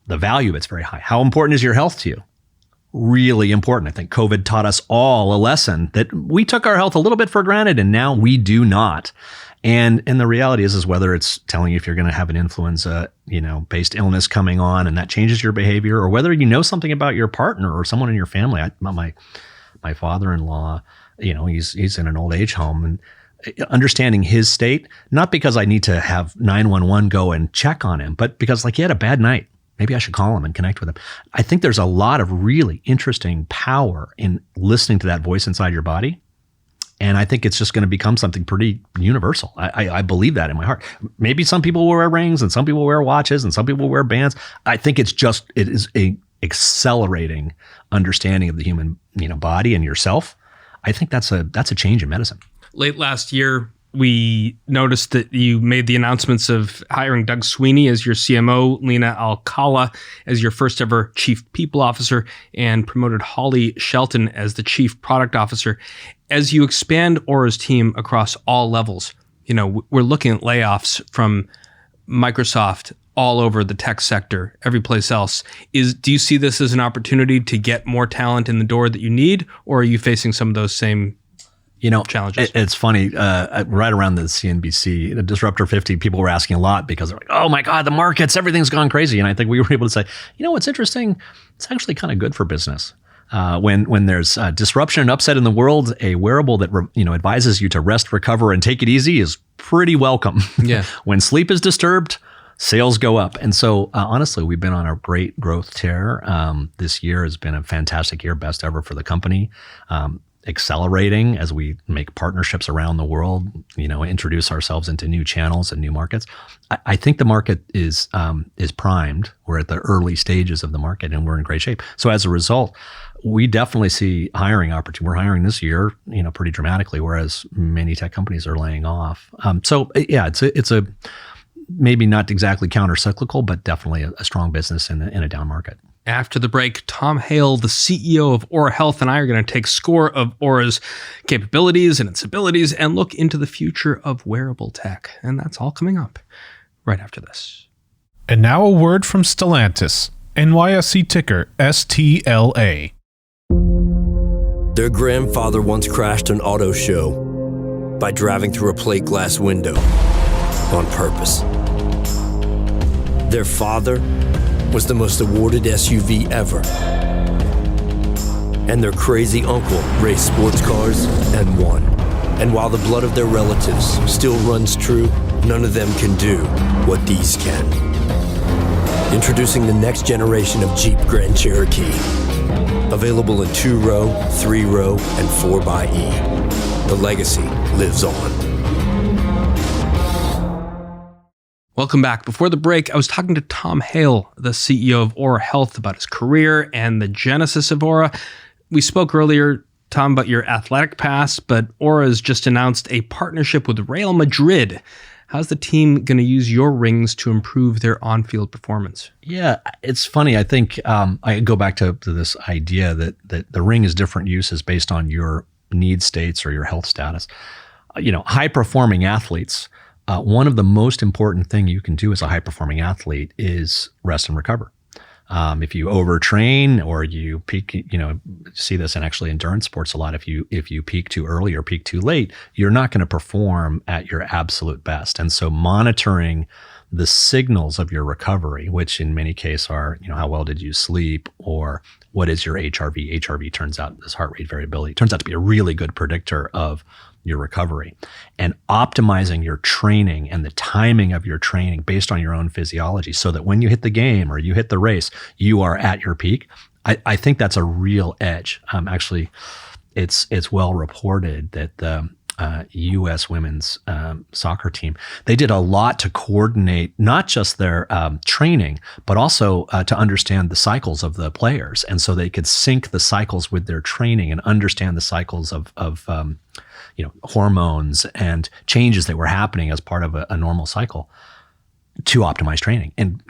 the value of it's very high. How important is your health to you? Really important. I think COVID taught us all a lesson that we took our health a little bit for granted, and now we do not. And the reality is whether it's telling you if you're going to have an influenza, based illness coming on, and that changes your behavior, or whether you know something about your partner or someone in your family. My father-in-law, he's in an old age home, and understanding his state, not because I need to have 911 go and check on him, but because he had a bad night. Maybe I should call him and connect with him. I think there's a lot of really interesting power in listening to that voice inside your body. And I think it's just going to become something pretty universal. I believe that in my heart. Maybe some people will wear rings and some people wear watches and some people wear bands. I think it is a accelerating understanding of the human body and yourself. I think that's a change in medicine. Late last year, we noticed that you made the announcements of hiring Doug Sweeney as your CMO, Lena Alcala as your first ever chief people officer, and promoted Holly Shelton as the chief product officer. As you expand Oura's team across all levels, we're looking at layoffs from Microsoft all over the tech sector, every place else. Do you see this as an opportunity to get more talent in the door that you need, or are you facing some of those same challenges? It's funny. Right around the CNBC, the Disruptor 50, people were asking a lot because they're like, oh my God, the markets, everything's gone crazy. And I think we were able to say, what's interesting? It's actually kind of good for business. When there's disruption and upset in the world, a wearable that advises you to rest, recover, and take it easy is pretty welcome. Yeah. When sleep is disturbed, sales go up. And so honestly, we've been on a great growth tear. This year has been a fantastic year, best ever for the company. Accelerating as we make partnerships around the world, introduce ourselves into new channels and new markets. I think the market is primed. We're at the early stages of the market and we're in great shape. So as a result, we definitely see hiring opportunity. We're hiring this year, pretty dramatically, whereas many tech companies are laying off. It's a maybe not exactly counter-cyclical, but definitely a strong business in a down market. After the break, Tom Hale, the CEO of Oura Health, and I are going to take score of Oura's capabilities and its abilities and look into the future of wearable tech. And that's all coming up right after this. And now a word from Stellantis, NYSE ticker STLA. Their grandfather once crashed an auto show by driving through a plate glass window on purpose. Their father was the most awarded SUV ever. And their crazy uncle raced sports cars and won. And while the blood of their relatives still runs true, none of them can do what these can. Introducing the next generation of Jeep Grand Cherokee. Available in 2-row, 3-row, and 4xe. The legacy lives on. Welcome back. Before the break, I was talking to Tom Hale, the CEO of Oura Health, about his career and the genesis of Oura. We spoke earlier, Tom, about your athletic past, but Oura has just announced a partnership with Real Madrid. How's the team going to use your rings to improve their on-field performance? Yeah, it's funny. I think I go back to this idea that the ring is different uses based on your need states or your health status. High-performing athletes, one of the most important thing you can do as a high-performing athlete is rest and recover. If you overtrain or you peak, see this in actually endurance sports a lot. If you peak too early or peak too late, you're not going to perform at your absolute best. And so monitoring the signals of your recovery, which in many cases are, how well did you sleep, or what is your HRV? HRV turns out, this heart rate variability, turns out to be a really good predictor of your recovery. And optimizing your training and the timing of your training based on your own physiology so that when you hit the game or you hit the race, you are at your peak. I think that's a real edge. Actually, it's well reported that the U.S. women's soccer team, they did a lot to coordinate not just their training, but also to understand the cycles of the players. And so they could sync the cycles with their training and understand the cycles of hormones and changes that were happening as part of a normal cycle to optimize training. And,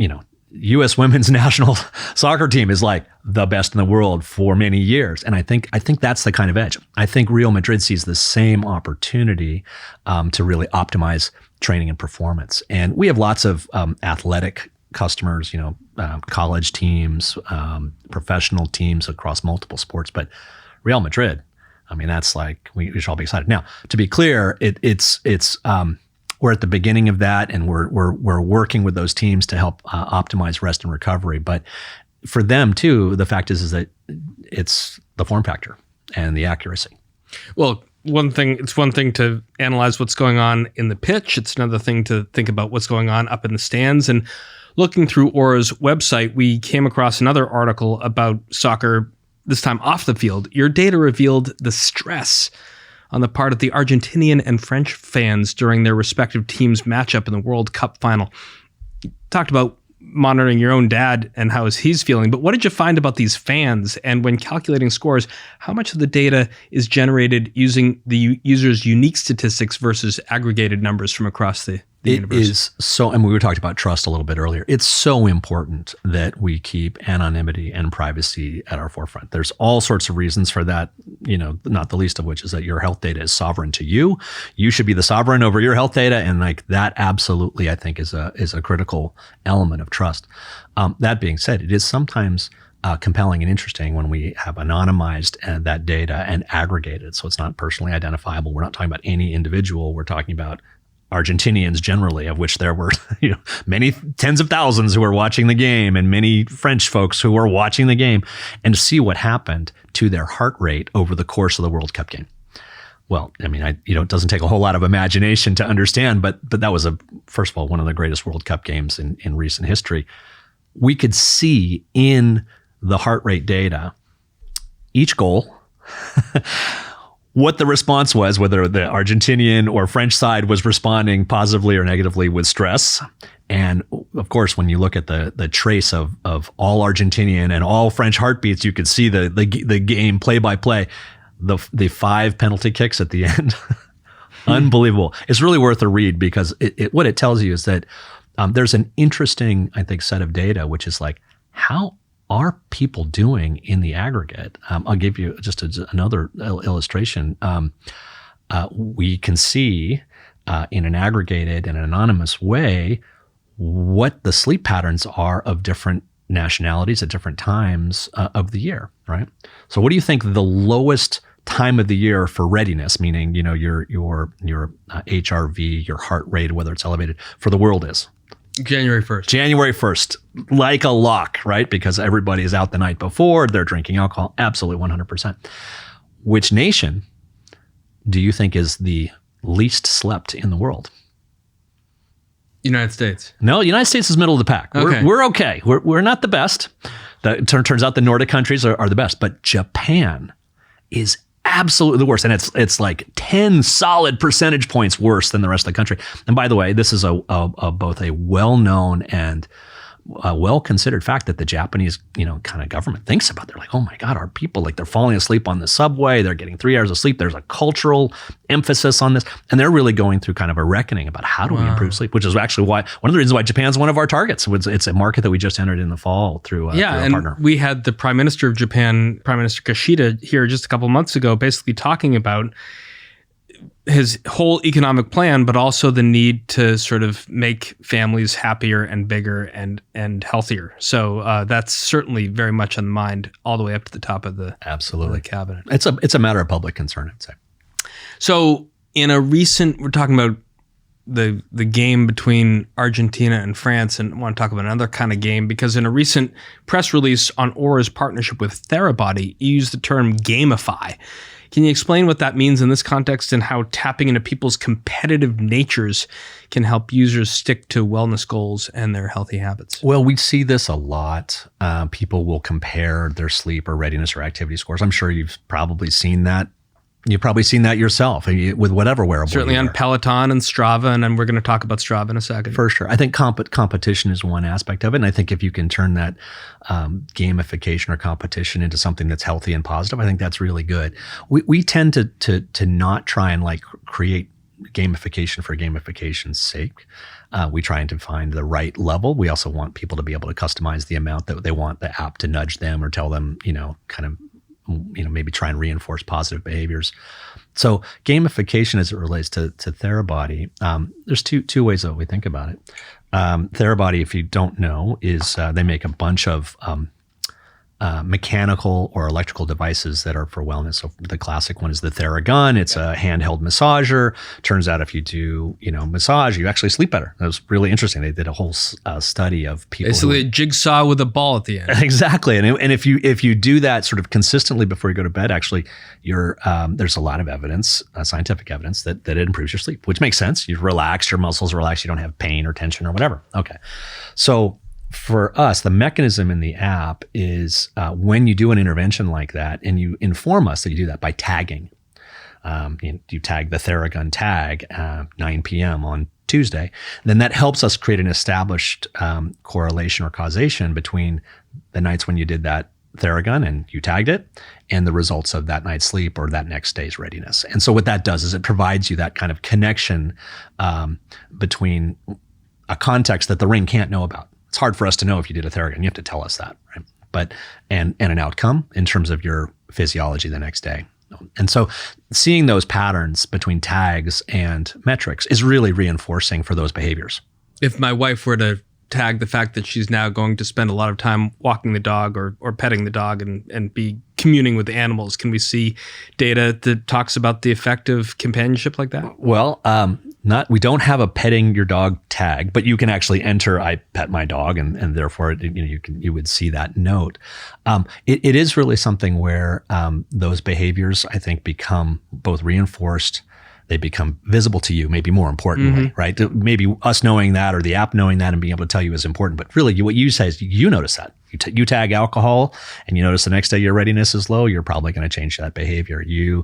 U.S. women's national soccer team is like the best in the world for many years. And I think that's the kind of edge. I think Real Madrid sees the same opportunity to really optimize training and performance. And we have lots of athletic customers, college teams, professional teams across multiple sports. But Real Madrid, that's like, we should all be excited. Now, to be clear, it's we're at the beginning of that, and we're working with those teams to help optimize rest and recovery. But for them too, the fact is that it's the form factor and the accuracy. Well, it's one thing to analyze what's going on in the pitch. It's another thing to think about what's going on up in the stands. And looking through Oura's website, we came across another article about soccer, this time off the field. Your data revealed the stress on the part of the Argentinian and French fans during their respective teams' matchup in the World Cup final. You talked about monitoring your own dad and how he's feeling, but what did you find about these fans? And when calculating scores, how much of the data is generated using the user's unique statistics versus aggregated numbers from across the universe? It is so, and we were talking about trust a little bit earlier. It's so important that we keep anonymity and privacy at our forefront. There's all sorts of reasons for that, not the least of which is that your health data is sovereign to you. You should be the sovereign over your health data. And like that absolutely, I think, is a critical element of trust. That being said, it is sometimes compelling and interesting when we have anonymized that data and aggregated. So it's not personally identifiable. We're not talking about any individual. We're talking about Argentinians generally, of which there were many tens of thousands who were watching the game, and many French folks who were watching the game, and to see what happened to their heart rate over the course of the World Cup game. Well, it doesn't take a whole lot of imagination to understand, but that was first of all, one of the greatest World Cup games in recent history. We could see in the heart rate data, each goal, what the response was, whether the Argentinian or French side was responding positively or negatively with stress. And of course, when you look at the trace of all Argentinian and all French heartbeats, you could see the game play by play, the 5 penalty kicks at the end. Unbelievable. It's really worth a read because what it tells you is that there's an interesting, I think, set of data, which is like, how are people doing in the aggregate? I'll give you just another illustration. We can see in an aggregated and anonymous way what the sleep patterns are of different nationalities at different times of the year, right? So what do you think the lowest time of the year for readiness, meaning your HRV, your heart rate, whether it's elevated, for the world is? January 1st. January 1st, like a lock, right? Because everybody is out the night before, they're drinking alcohol, absolutely 100%. Which nation do you think is the least slept in the world? United States. No, United States is middle of the pack. Okay. We're okay. We're not the best. Turns out the Nordic countries are the best, but Japan is absolutely the worst. And it's like 10 solid percentage points worse than the rest of the country. And by the way, this is both a well-known and a well-considered fact that the Japanese, kind of government thinks about. They're like, oh my God, our people, like they're falling asleep on the subway. They're getting 3 hours of sleep. There's a cultural emphasis on this. And they're really going through kind of a reckoning about how do we improve sleep, which is actually one of the reasons why Japan's one of our targets. It's a market that we just entered in the fall through a partner. We had the Prime Minister of Japan, Prime Minister Kishida, here just a couple of months ago, basically talking about his whole economic plan, but also the need to sort of make families happier and bigger and healthier. So that's certainly very much on the mind, all the way up to the top of the cabinet. It's a matter of public concern, I'd say. So in a recent, we're talking about the game between Argentina and France, and I want to talk about another kind of game, because in a recent press release on Oura's partnership with Therabody, you used the term gamify. Can you explain what that means in this context and how tapping into people's competitive natures can help users stick to wellness goals and their healthy habits? Well, we see this a lot. People will compare their sleep or readiness or activity scores. I'm sure you've probably seen that. You've probably seen that yourself with whatever wearable. Certainly on Peloton and Strava, and we're going to talk about Strava in a second. For sure. I think competition is one aspect of it, and I think if you can turn that gamification or competition into something that's healthy and positive, I think that's really good. We tend to not try and like create gamification for gamification's sake. We try and find the right level. We also want people to be able to customize the amount that they want the app to nudge them or tell them, kind of, maybe try and reinforce positive behaviors. So gamification as it relates to Therabody, there's two ways that we think about it. Therabody, if you don't know, is they make a bunch of mechanical or electrical devices that are for wellness. So the classic one is the Theragun. It's a handheld massager. Turns out if you do, massage, you actually sleep better. That was really interesting. They did a whole study of people. Basically a jigsaw with a ball at the end. Exactly. And if you do that sort of consistently before you go to bed, actually, there's a lot of evidence, scientific evidence that it improves your sleep, which makes sense. You relax, your muscles relax, you don't have pain or tension or whatever. Okay. So for us, the mechanism in the app is when you do an intervention like that, and you inform us that you do that by tagging. You tag the Theragun tag 9 p.m. on Tuesday, then that helps us create an established correlation or causation between the nights when you did that Theragun and you tagged it and the results of that night's sleep or that next day's readiness. And so what that does is it provides you that kind of connection between a context that the Ring can't know about. It's hard for us to know if you did a Theragun. You have to tell us that, right? But and an outcome in terms of your physiology the next day. And so seeing those patterns between tags and metrics is really reinforcing for those behaviors. If my wife were to tag the fact that she's now going to spend a lot of time walking the dog or petting the dog and be communing with animals, can we see data that talks about the effect of companionship like that? Well, we don't have a petting your dog tag, but you can actually enter I pet my dog, and therefore you would see that note. It is really something where those behaviors, I think, become both reinforced. They become visible to you, maybe more importantly, right? Maybe us knowing that or the app knowing that and being able to tell you is important. But really, what you say is you notice that. You tag alcohol and you notice the next day your readiness is low, you're probably going to change that behavior. You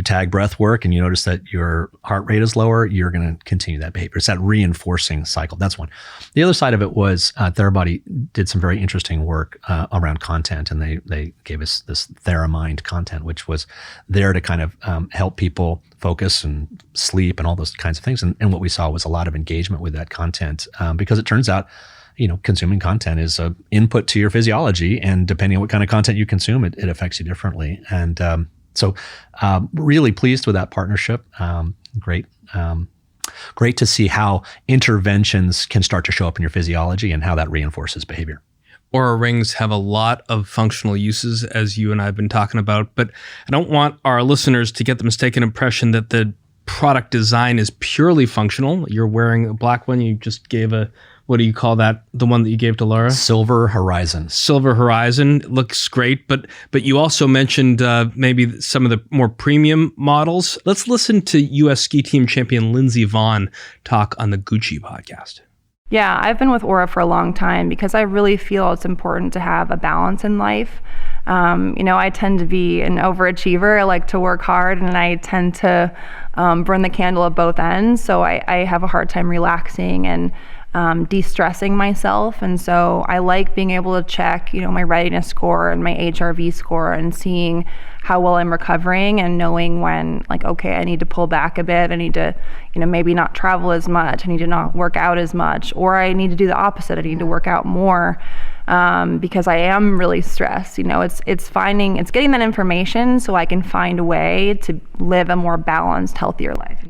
tag breath work and you notice that your heart rate is lower, you're going to continue that behavior. It's that reinforcing cycle. That's one. The other side of it was Therabody did some very interesting work around content, and they gave us this Theramind content, which was there to kind of help people focus and sleep and all those kinds of things. And what we saw was a lot of engagement with that content because it turns out, consuming content is an input to your physiology, and depending on what kind of content you consume, it affects you differently. And so really pleased with that partnership. Great to see how interventions can start to show up in your physiology and how that reinforces behavior. Oura Rings have a lot of functional uses, as you and I have been talking about, but I don't want our listeners to get the mistaken impression that the product design is purely functional. You're wearing a black one. You just gave what do you call that? The one that you gave to Laura? Silver Horizon. Silver Horizon looks great, but you also mentioned maybe some of the more premium models. Let's listen to U.S. ski team champion Lindsey Vonn talk on the Gucci podcast. Yeah, I've been with Oura for a long time because I really feel it's important to have a balance in life. I tend to be an overachiever. I like to work hard, and I tend to burn the candle at both ends. So I have a hard time relaxing and de-stressing myself. And so I like being able to check, my readiness score and my HRV score and seeing how well I'm recovering and knowing when, okay, I need to pull back a bit. I need to, maybe not travel as much. I need to not work out as much, or I need to do the opposite. I need to work out more because I am really stressed. It's getting that information so I can find a way to live a more balanced, healthier life.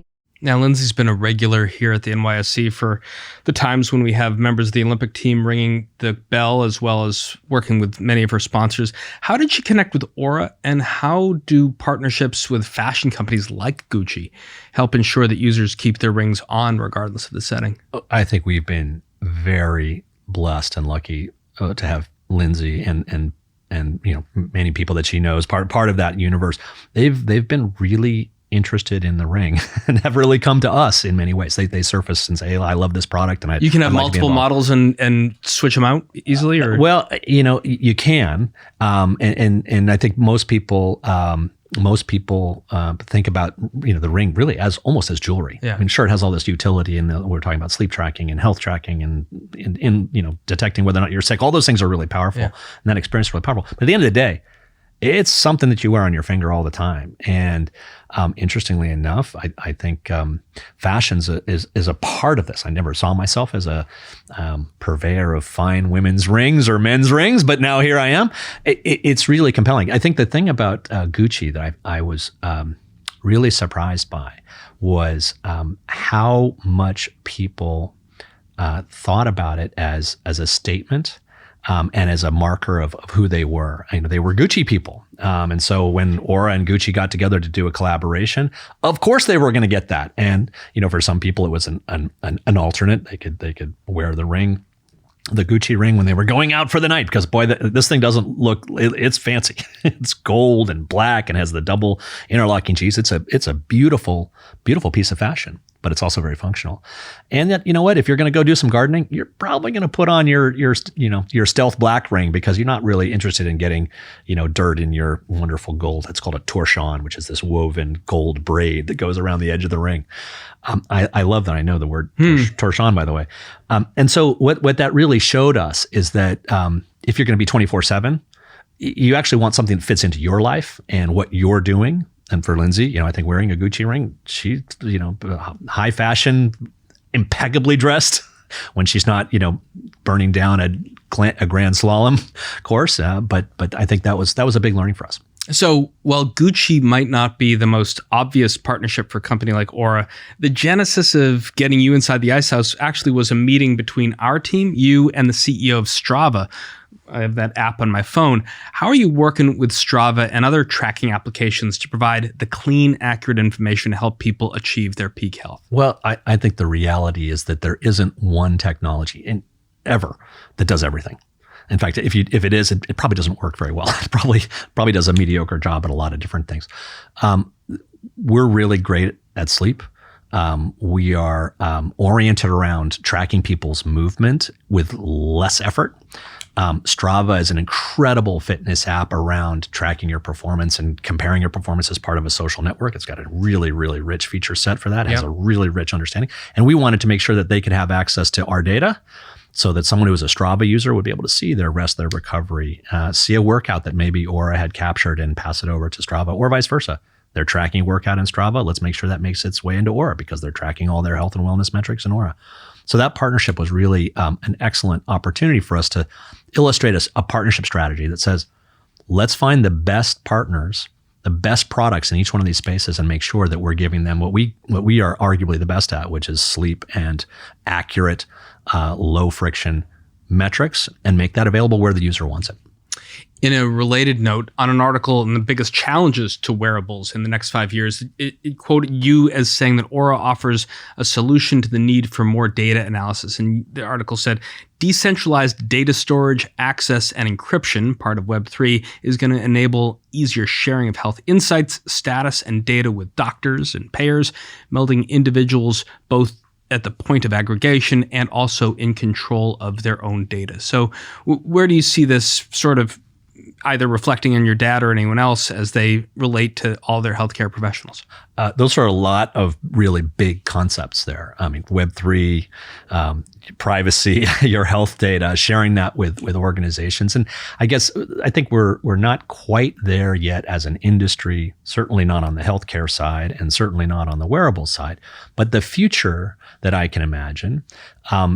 Now, Lindsay's been a regular here at the NYSE for the times when we have members of the Olympic team ringing the bell, as well as working with many of her sponsors. How did she connect with Oura, and how do partnerships with fashion companies like Gucci help ensure that users keep their rings on regardless of the setting? I think we've been very blessed and lucky to have Lindsay and many people that she knows part of that universe. They've been really interested in the ring and have really come to us in many ways. They surface and say, hey, I love this product. And you can have multiple models and switch them out easily, or? Well, you can. And I think most people think about, the ring really as almost as jewelry. Yeah. I mean, sure, it has all this utility, and we're talking about sleep tracking and health tracking and in detecting whether or not you're sick. All those things are really powerful, and that experience is really powerful. But at the end of the day, it's something that you wear on your finger all the time. And interestingly enough, I think fashion is a part of this. I never saw myself as a purveyor of fine women's rings or men's rings, but now here I am. It's really compelling. I think the thing about Gucci that I was really surprised by was how much people thought about it as a statement. And as a marker of who they were. They were Gucci people. And so when Oura and Gucci got together to do a collaboration, of course they were going to get that. And, for some people it was an alternate. They could wear the ring, the Gucci ring, when they were going out for the night, because boy, this thing doesn't look, it's fancy. It's gold and black and has the double interlocking G's. It's a beautiful, beautiful piece of fashion, but it's also very functional. And yet, if you're going to go do some gardening, you're probably going to put on your stealth black ring, because you're not really interested in getting, dirt in your wonderful gold. It's called a torchon, which is this woven gold braid that goes around the edge of the ring. I love that. I know the word torchon, by the way. And so what that really showed us is that if you're going to be 24/7, you actually want something that fits into your life and what you're doing. And for Lindsay, I think wearing a Gucci ring, she's, high fashion, impeccably dressed when she's not, burning down a grand slalom course. But I think that was a big learning for us. So while Gucci might not be the most obvious partnership for a company like Oura, the genesis of getting you inside the Ice House actually was a meeting between our team, you, and the CEO of Strava. I have that app on my phone. How are you working with Strava and other tracking applications to provide the clean, accurate information to help people achieve their peak health? Well, I think the reality is that there isn't one technology ever that does everything. In fact, if it is, it probably doesn't work very well. It probably does a mediocre job at a lot of different things. We're really great at sleep. We are oriented around tracking people's movement with less effort. Strava is an incredible fitness app around tracking your performance and comparing your performance as part of a social network. It's got a really, really rich feature set for that. It has a really rich understanding. And we wanted to make sure that they could have access to our data, so that someone who is a Strava user would be able to see their rest, their recovery, see a workout that maybe Oura had captured and pass it over to Strava, or vice versa. They're tracking a workout in Strava. Let's make sure that makes its way into Oura, because they're tracking all their health and wellness metrics in Oura. So that partnership was really an excellent opportunity for us to illustrate a partnership strategy that says, let's find the best partners, the best products in each one of these spaces, and make sure that we're giving them what we are arguably the best at, which is sleep and accurate, low friction metrics, and make that available where the user wants it. In a related note, on an article on the biggest challenges to wearables in the next 5 years, it quoted you as saying that Oura offers a solution to the need for more data analysis. And the article said, decentralized data storage, access, and encryption, part of Web3, is going to enable easier sharing of health insights, status, and data with doctors and payers, melding individuals both at the point of aggregation and also in control of their own data. So where do you see this sort of either reflecting on your dad or anyone else as they relate to all their healthcare professionals? Those are a lot of really big concepts there. I mean, Web3, privacy, your health data, sharing that with organizations. And I think we're not quite there yet as an industry, certainly not on the healthcare side and certainly not on the wearable side. But the future that I can imagine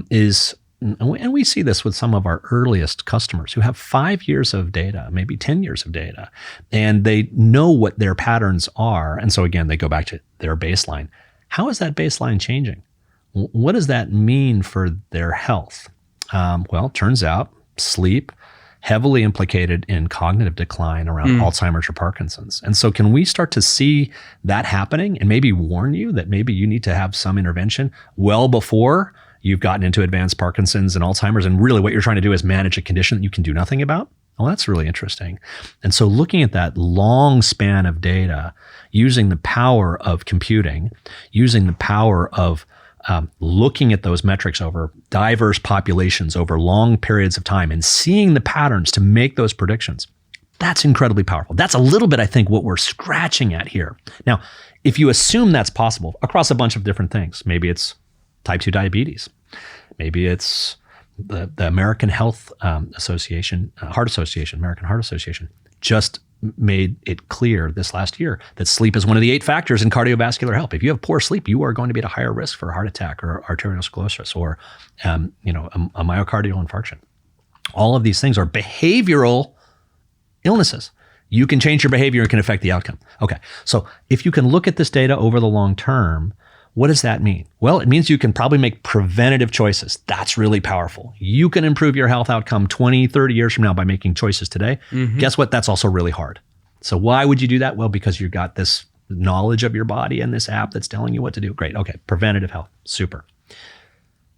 is, and we see this with some of our earliest customers who have 5 years of data, maybe 10 years of data, and they know what their patterns are. And so again, they go back to their baseline. How is that baseline changing? What does that mean for their health? Well, it turns out sleep heavily implicated in cognitive decline around Alzheimer's or Parkinson's. And so can we start to see that happening and maybe warn you that maybe you need to have some intervention well before you've gotten into advanced Parkinson's and Alzheimer's, and really what you're trying to do is manage a condition that you can do nothing about? Well, that's really interesting. And so looking at that long span of data, using the power of computing, using the power of looking at those metrics over diverse populations over long periods of time and seeing the patterns to make those predictions, that's incredibly powerful. That's a little bit, I think, what we're scratching at here. Now, if you assume that's possible across a bunch of different things, maybe it's type 2 diabetes, maybe it's the American Health Association, American Heart Association, just made it clear this last year that sleep is one of the 8 factors in cardiovascular health. If you have poor sleep, you are going to be at a higher risk for a heart attack or arteriosclerosis or a myocardial infarction. All of these things are behavioral illnesses. You can change your behavior and can affect the outcome. Okay, so if you can look at this data over the long term, what does that mean? Well, it means you can probably make preventative choices. That's really powerful. You can improve your health outcome 20, 30 years from now by making choices today. Guess what? That's also really hard. So why would you do that? Well, because you've got this knowledge of your body and this app that's telling you what to do. Great. Okay. Preventative health. Super.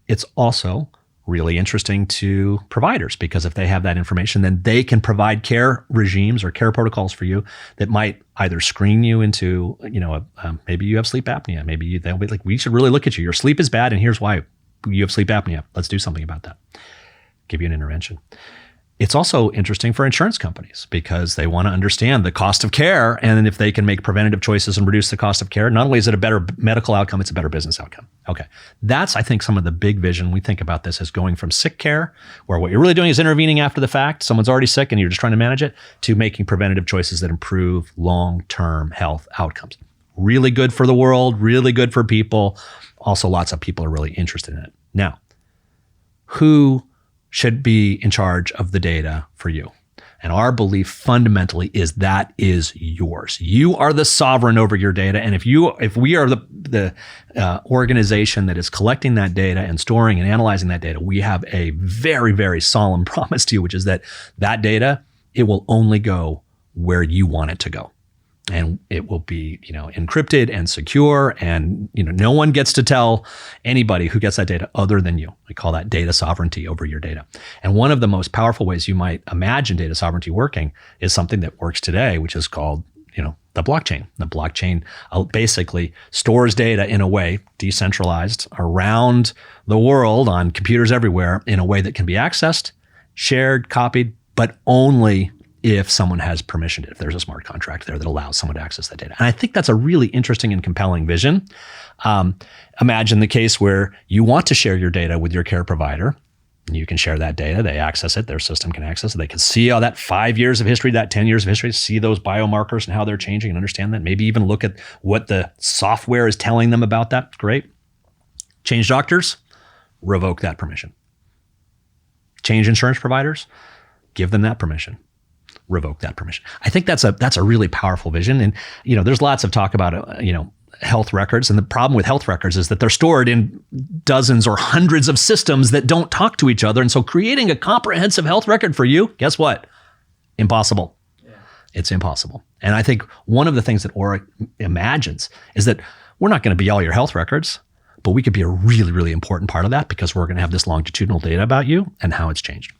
It's also really interesting to providers because if they have that information, then they can provide care regimes or care protocols for you that might either screen you into, maybe you have sleep apnea. Maybe they'll be like, we should really look at you. Your sleep is bad, and here's why you have sleep apnea. Let's do something about that. Give you an intervention. It's also interesting for insurance companies because they want to understand the cost of care. And if they can make preventative choices and reduce the cost of care, not only is it a better medical outcome, it's a better business outcome. Okay. That's, I think, some of the big vision. We think about this as going from sick care, where what you're really doing is intervening after the fact. Someone's already sick and you're just trying to manage it, to making preventative choices that improve long-term health outcomes. Really good for the world, really good for people. Also, lots of people are really interested in it. Now, who should be in charge of the data for you? And our belief fundamentally is that is yours. You are the sovereign over your data. And if we are the organization that is collecting that data and storing and analyzing that data, we have a very, very solemn promise to you, which is that data, it will only go where you want it to go. And it will be, encrypted and secure, and no one gets to tell anybody who gets that data other than you. We call that data sovereignty over your data. And one of the most powerful ways you might imagine data sovereignty working is something that works today, which is called, the blockchain. The blockchain basically stores data in a way decentralized around the world on computers everywhere in a way that can be accessed, shared, copied, but only if someone has permission, if there's a smart contract there that allows someone to access that data. And I think that's a really interesting and compelling vision. Imagine the case where you want to share your data with your care provider. You can share that data, they access it, their system can access it. They can see all that 5 years of history, that 10 years of history, see those biomarkers and how they're changing and understand that. Maybe even look at what the software is telling them about that. Great. Change doctors, revoke that permission. Change insurance providers, give them that permission. Revoke that permission. I think that's a really powerful vision. And, there's lots of talk about, health records. And the problem with health records is that they're stored in dozens or hundreds of systems that don't talk to each other. And so creating a comprehensive health record for you, guess what? Impossible. Yeah. It's impossible. And I think one of the things that Oura imagines is that we're not going to be all your health records, but we could be a really, really important part of that because we're going to have this longitudinal data about you and how it's changed.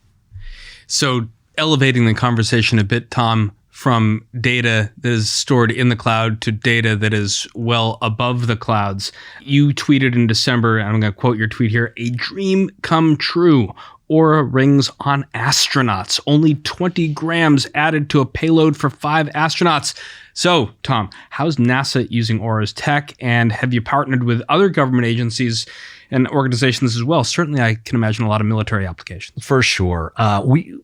So elevating the conversation a bit, Tom, from data that is stored in the cloud to data that is well above the clouds. You tweeted in December, and I'm going to quote your tweet here, "A dream come true. Oura rings on astronauts. Only 20 grams added to a payload for 5 astronauts." So, Tom, how's NASA using Oura's tech? And have you partnered with other government agencies and organizations as well? Certainly, I can imagine a lot of military applications. For sure.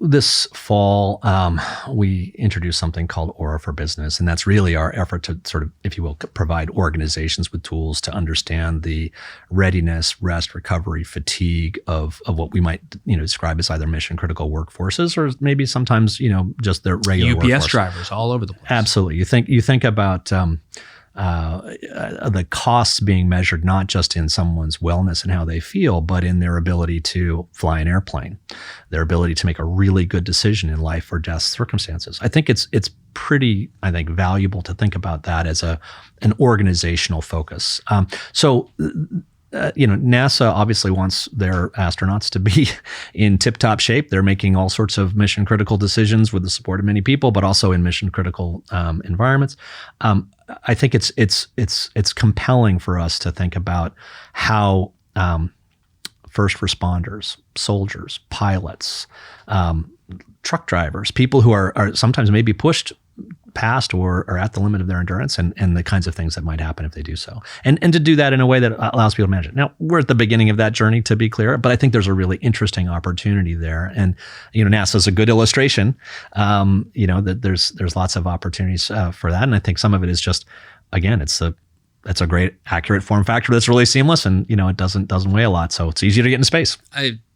This fall, we introduced something called Oura for Business, and that's really our effort to sort of, if you will, provide organizations with tools to understand the readiness, rest, recovery, fatigue of what we might describe as either mission critical workforces or maybe sometimes just their regular UPS workforce. Drivers all over the place. Absolutely. You think about the costs being measured not just in someone's wellness and how they feel, but in their ability to fly an airplane, their ability to make a really good decision in life or death circumstances. I think it's pretty, valuable to think about that as an organizational focus. NASA obviously wants their astronauts to be in tip-top shape. They're making all sorts of mission-critical decisions with the support of many people, but also in mission-critical environments. I think it's compelling for us to think about how first responders, soldiers, pilots, truck drivers, people who are sometimes maybe pushed past or are at the limit of their endurance and the kinds of things that might happen if they do so. And to do that in a way that allows people to manage it. Now, we're at the beginning of that journey, to be clear, but I think there's a really interesting opportunity there. And, NASA is a good illustration, that there's lots of opportunities for that. And I think some of it is just, again, it's a great, accurate form factor that's really seamless and, it doesn't weigh a lot. So it's easier to get into space.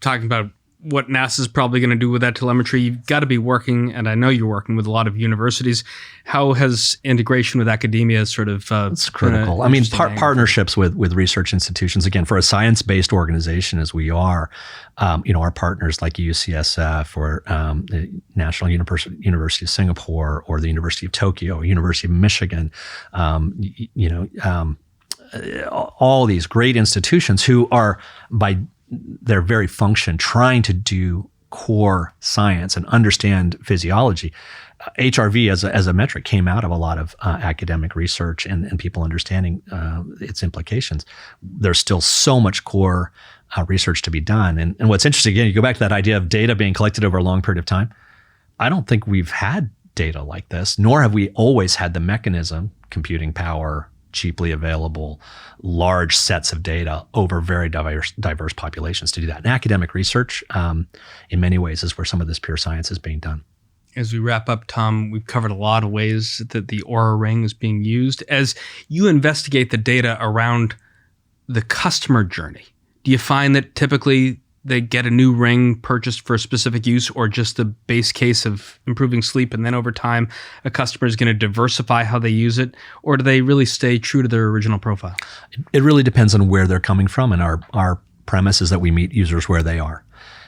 Talking about what NASA's probably going to do with that telemetry, you've got to be working, and I know you're working with a lot of universities. How has integration with academia sort of it's critical. Partnerships with research institutions, again, for a science-based organization as we are, our partners like UCSF or the National University of Singapore or the University of Tokyo, University of Michigan, all these great institutions who are, by their very function, trying to do core science and understand physiology. HRV as a metric came out of a lot of academic research and people understanding its implications. There's still so much core research to be done. And what's interesting, again, you go back to that idea of data being collected over a long period of time. I don't think we've had data like this, nor have we always had the mechanism, computing power, cheaply available, large sets of data over very diverse populations to do that. And academic research, in many ways, is where some of this pure science is being done. As we wrap up, Tom, we've covered a lot of ways that the Oura Ring is being used. As you investigate the data around the customer journey, do you find that typically they get a new ring purchased for a specific use, or just the base case of improving sleep, and then over time a customer is going to diversify how they use it, or do they really stay true to their original profile? It really depends on where they're coming from, and our premise is that we meet users where they are.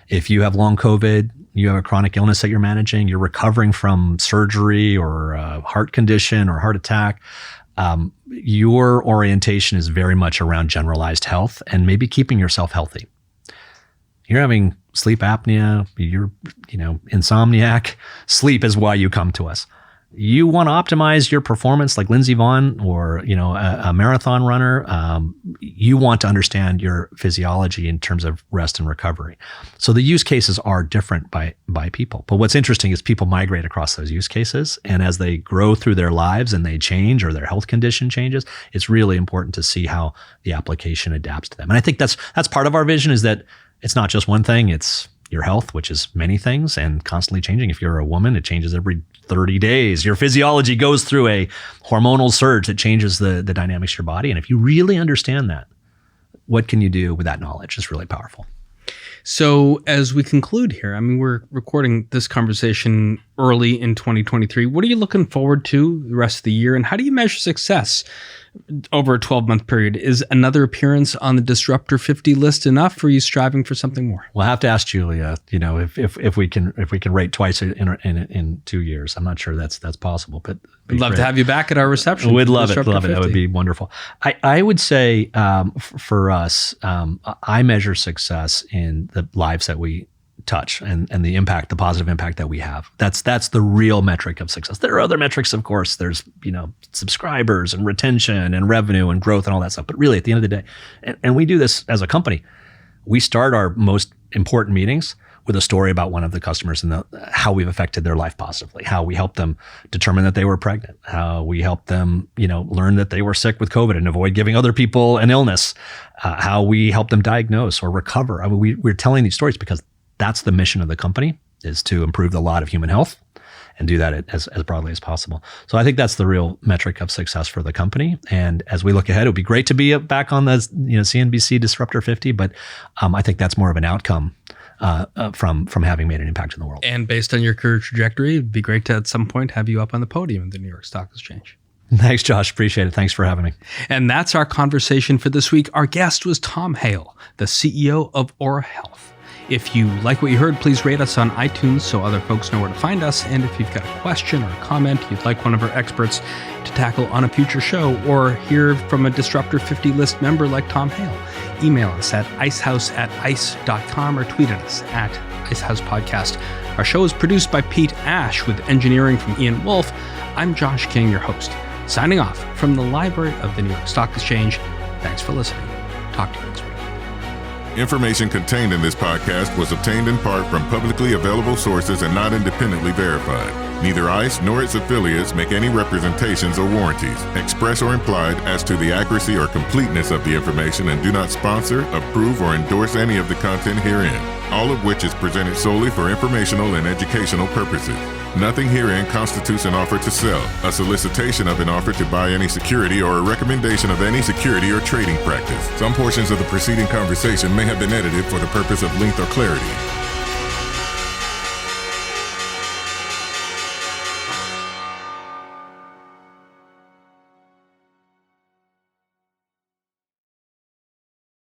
If you have long COVID, you have a chronic illness that you're managing, you're recovering from surgery or a heart condition or heart attack, your orientation is very much around generalized health and maybe keeping yourself healthy. You're having sleep apnea, you're, insomniac. Sleep is why you come to us. You want to optimize your performance like Lindsey Vonn or, a marathon runner. You want to understand your physiology in terms of rest and recovery. So the use cases are different by people. But what's interesting is people migrate across those use cases. And as they grow through their lives and they change or their health condition changes, it's really important to see how the application adapts to them. And I think that's part of our vision, is that it's not just one thing. It's your health, which is many things and constantly changing. If you're a woman, it changes every 30 days. Your physiology goes through a hormonal surge that changes the dynamics of your body. And if you really understand that, what can you do with that knowledge? It's really powerful. So as we conclude here, we're recording this conversation early in 2023. What are you looking forward to the rest of the year? And how do you measure success over a 12-month period? Is another appearance on the Disruptor 50 list enough, or are you striving for something more? We'll have to ask Julia, if we can rate twice in 2 years. I'm not sure that's possible, but we'd love to have you back at our reception. We'd love it. That would be wonderful. I would say for us, I measure success in the lives that we touch and the impact, the positive impact that we have. That's the real metric of success. There are other metrics, of course. There's, subscribers and retention and revenue and growth and all that stuff. But really, at the end of the day, and we do this as a company, we start our most important meetings with a story about one of the customers and how we've affected their life positively, how we helped them determine that they were pregnant, how we helped them, learn that they were sick with COVID and avoid giving other people an illness, how we helped them diagnose or recover. We're telling these stories because that's the mission of the company, is to improve the lot of human health and do that as broadly as possible. So I think that's the real metric of success for the company. And as we look ahead, it would be great to be back on the CNBC Disruptor 50, but I think that's more of an outcome from having made an impact in the world. And based on your career trajectory, it'd be great to at some point have you up on the podium at the New York Stock Exchange. Thanks, Josh. Appreciate it. Thanks for having me. And that's our conversation for this week. Our guest was Tom Hale, the CEO of Oura Health. If you like what you heard, please rate us on iTunes so other folks know where to find us. And if you've got a question or a comment you'd like one of our experts to tackle on a future show, or hear from a Disruptor 50 list member like Tom Hale, email us at icehouse@ice.com or tweet at us at icehousepodcast. Our show is produced by Pete Ash with engineering from Ian Wolfe. I'm Josh King, your host, signing off from the library of the New York Stock Exchange. Thanks for listening. Talk to you next week. Information contained in this podcast was obtained in part from publicly available sources and not independently verified. Neither ICE nor its affiliates make any representations or warranties, express or implied, as to the accuracy or completeness of the information, and do not sponsor, approve, or endorse any of the content herein, all of which is presented solely for informational and educational purposes. Nothing herein constitutes an offer to sell, a solicitation of an offer to buy any security, or a recommendation of any security or trading practice. Some portions of the preceding conversation may have been edited for the purpose of length or clarity.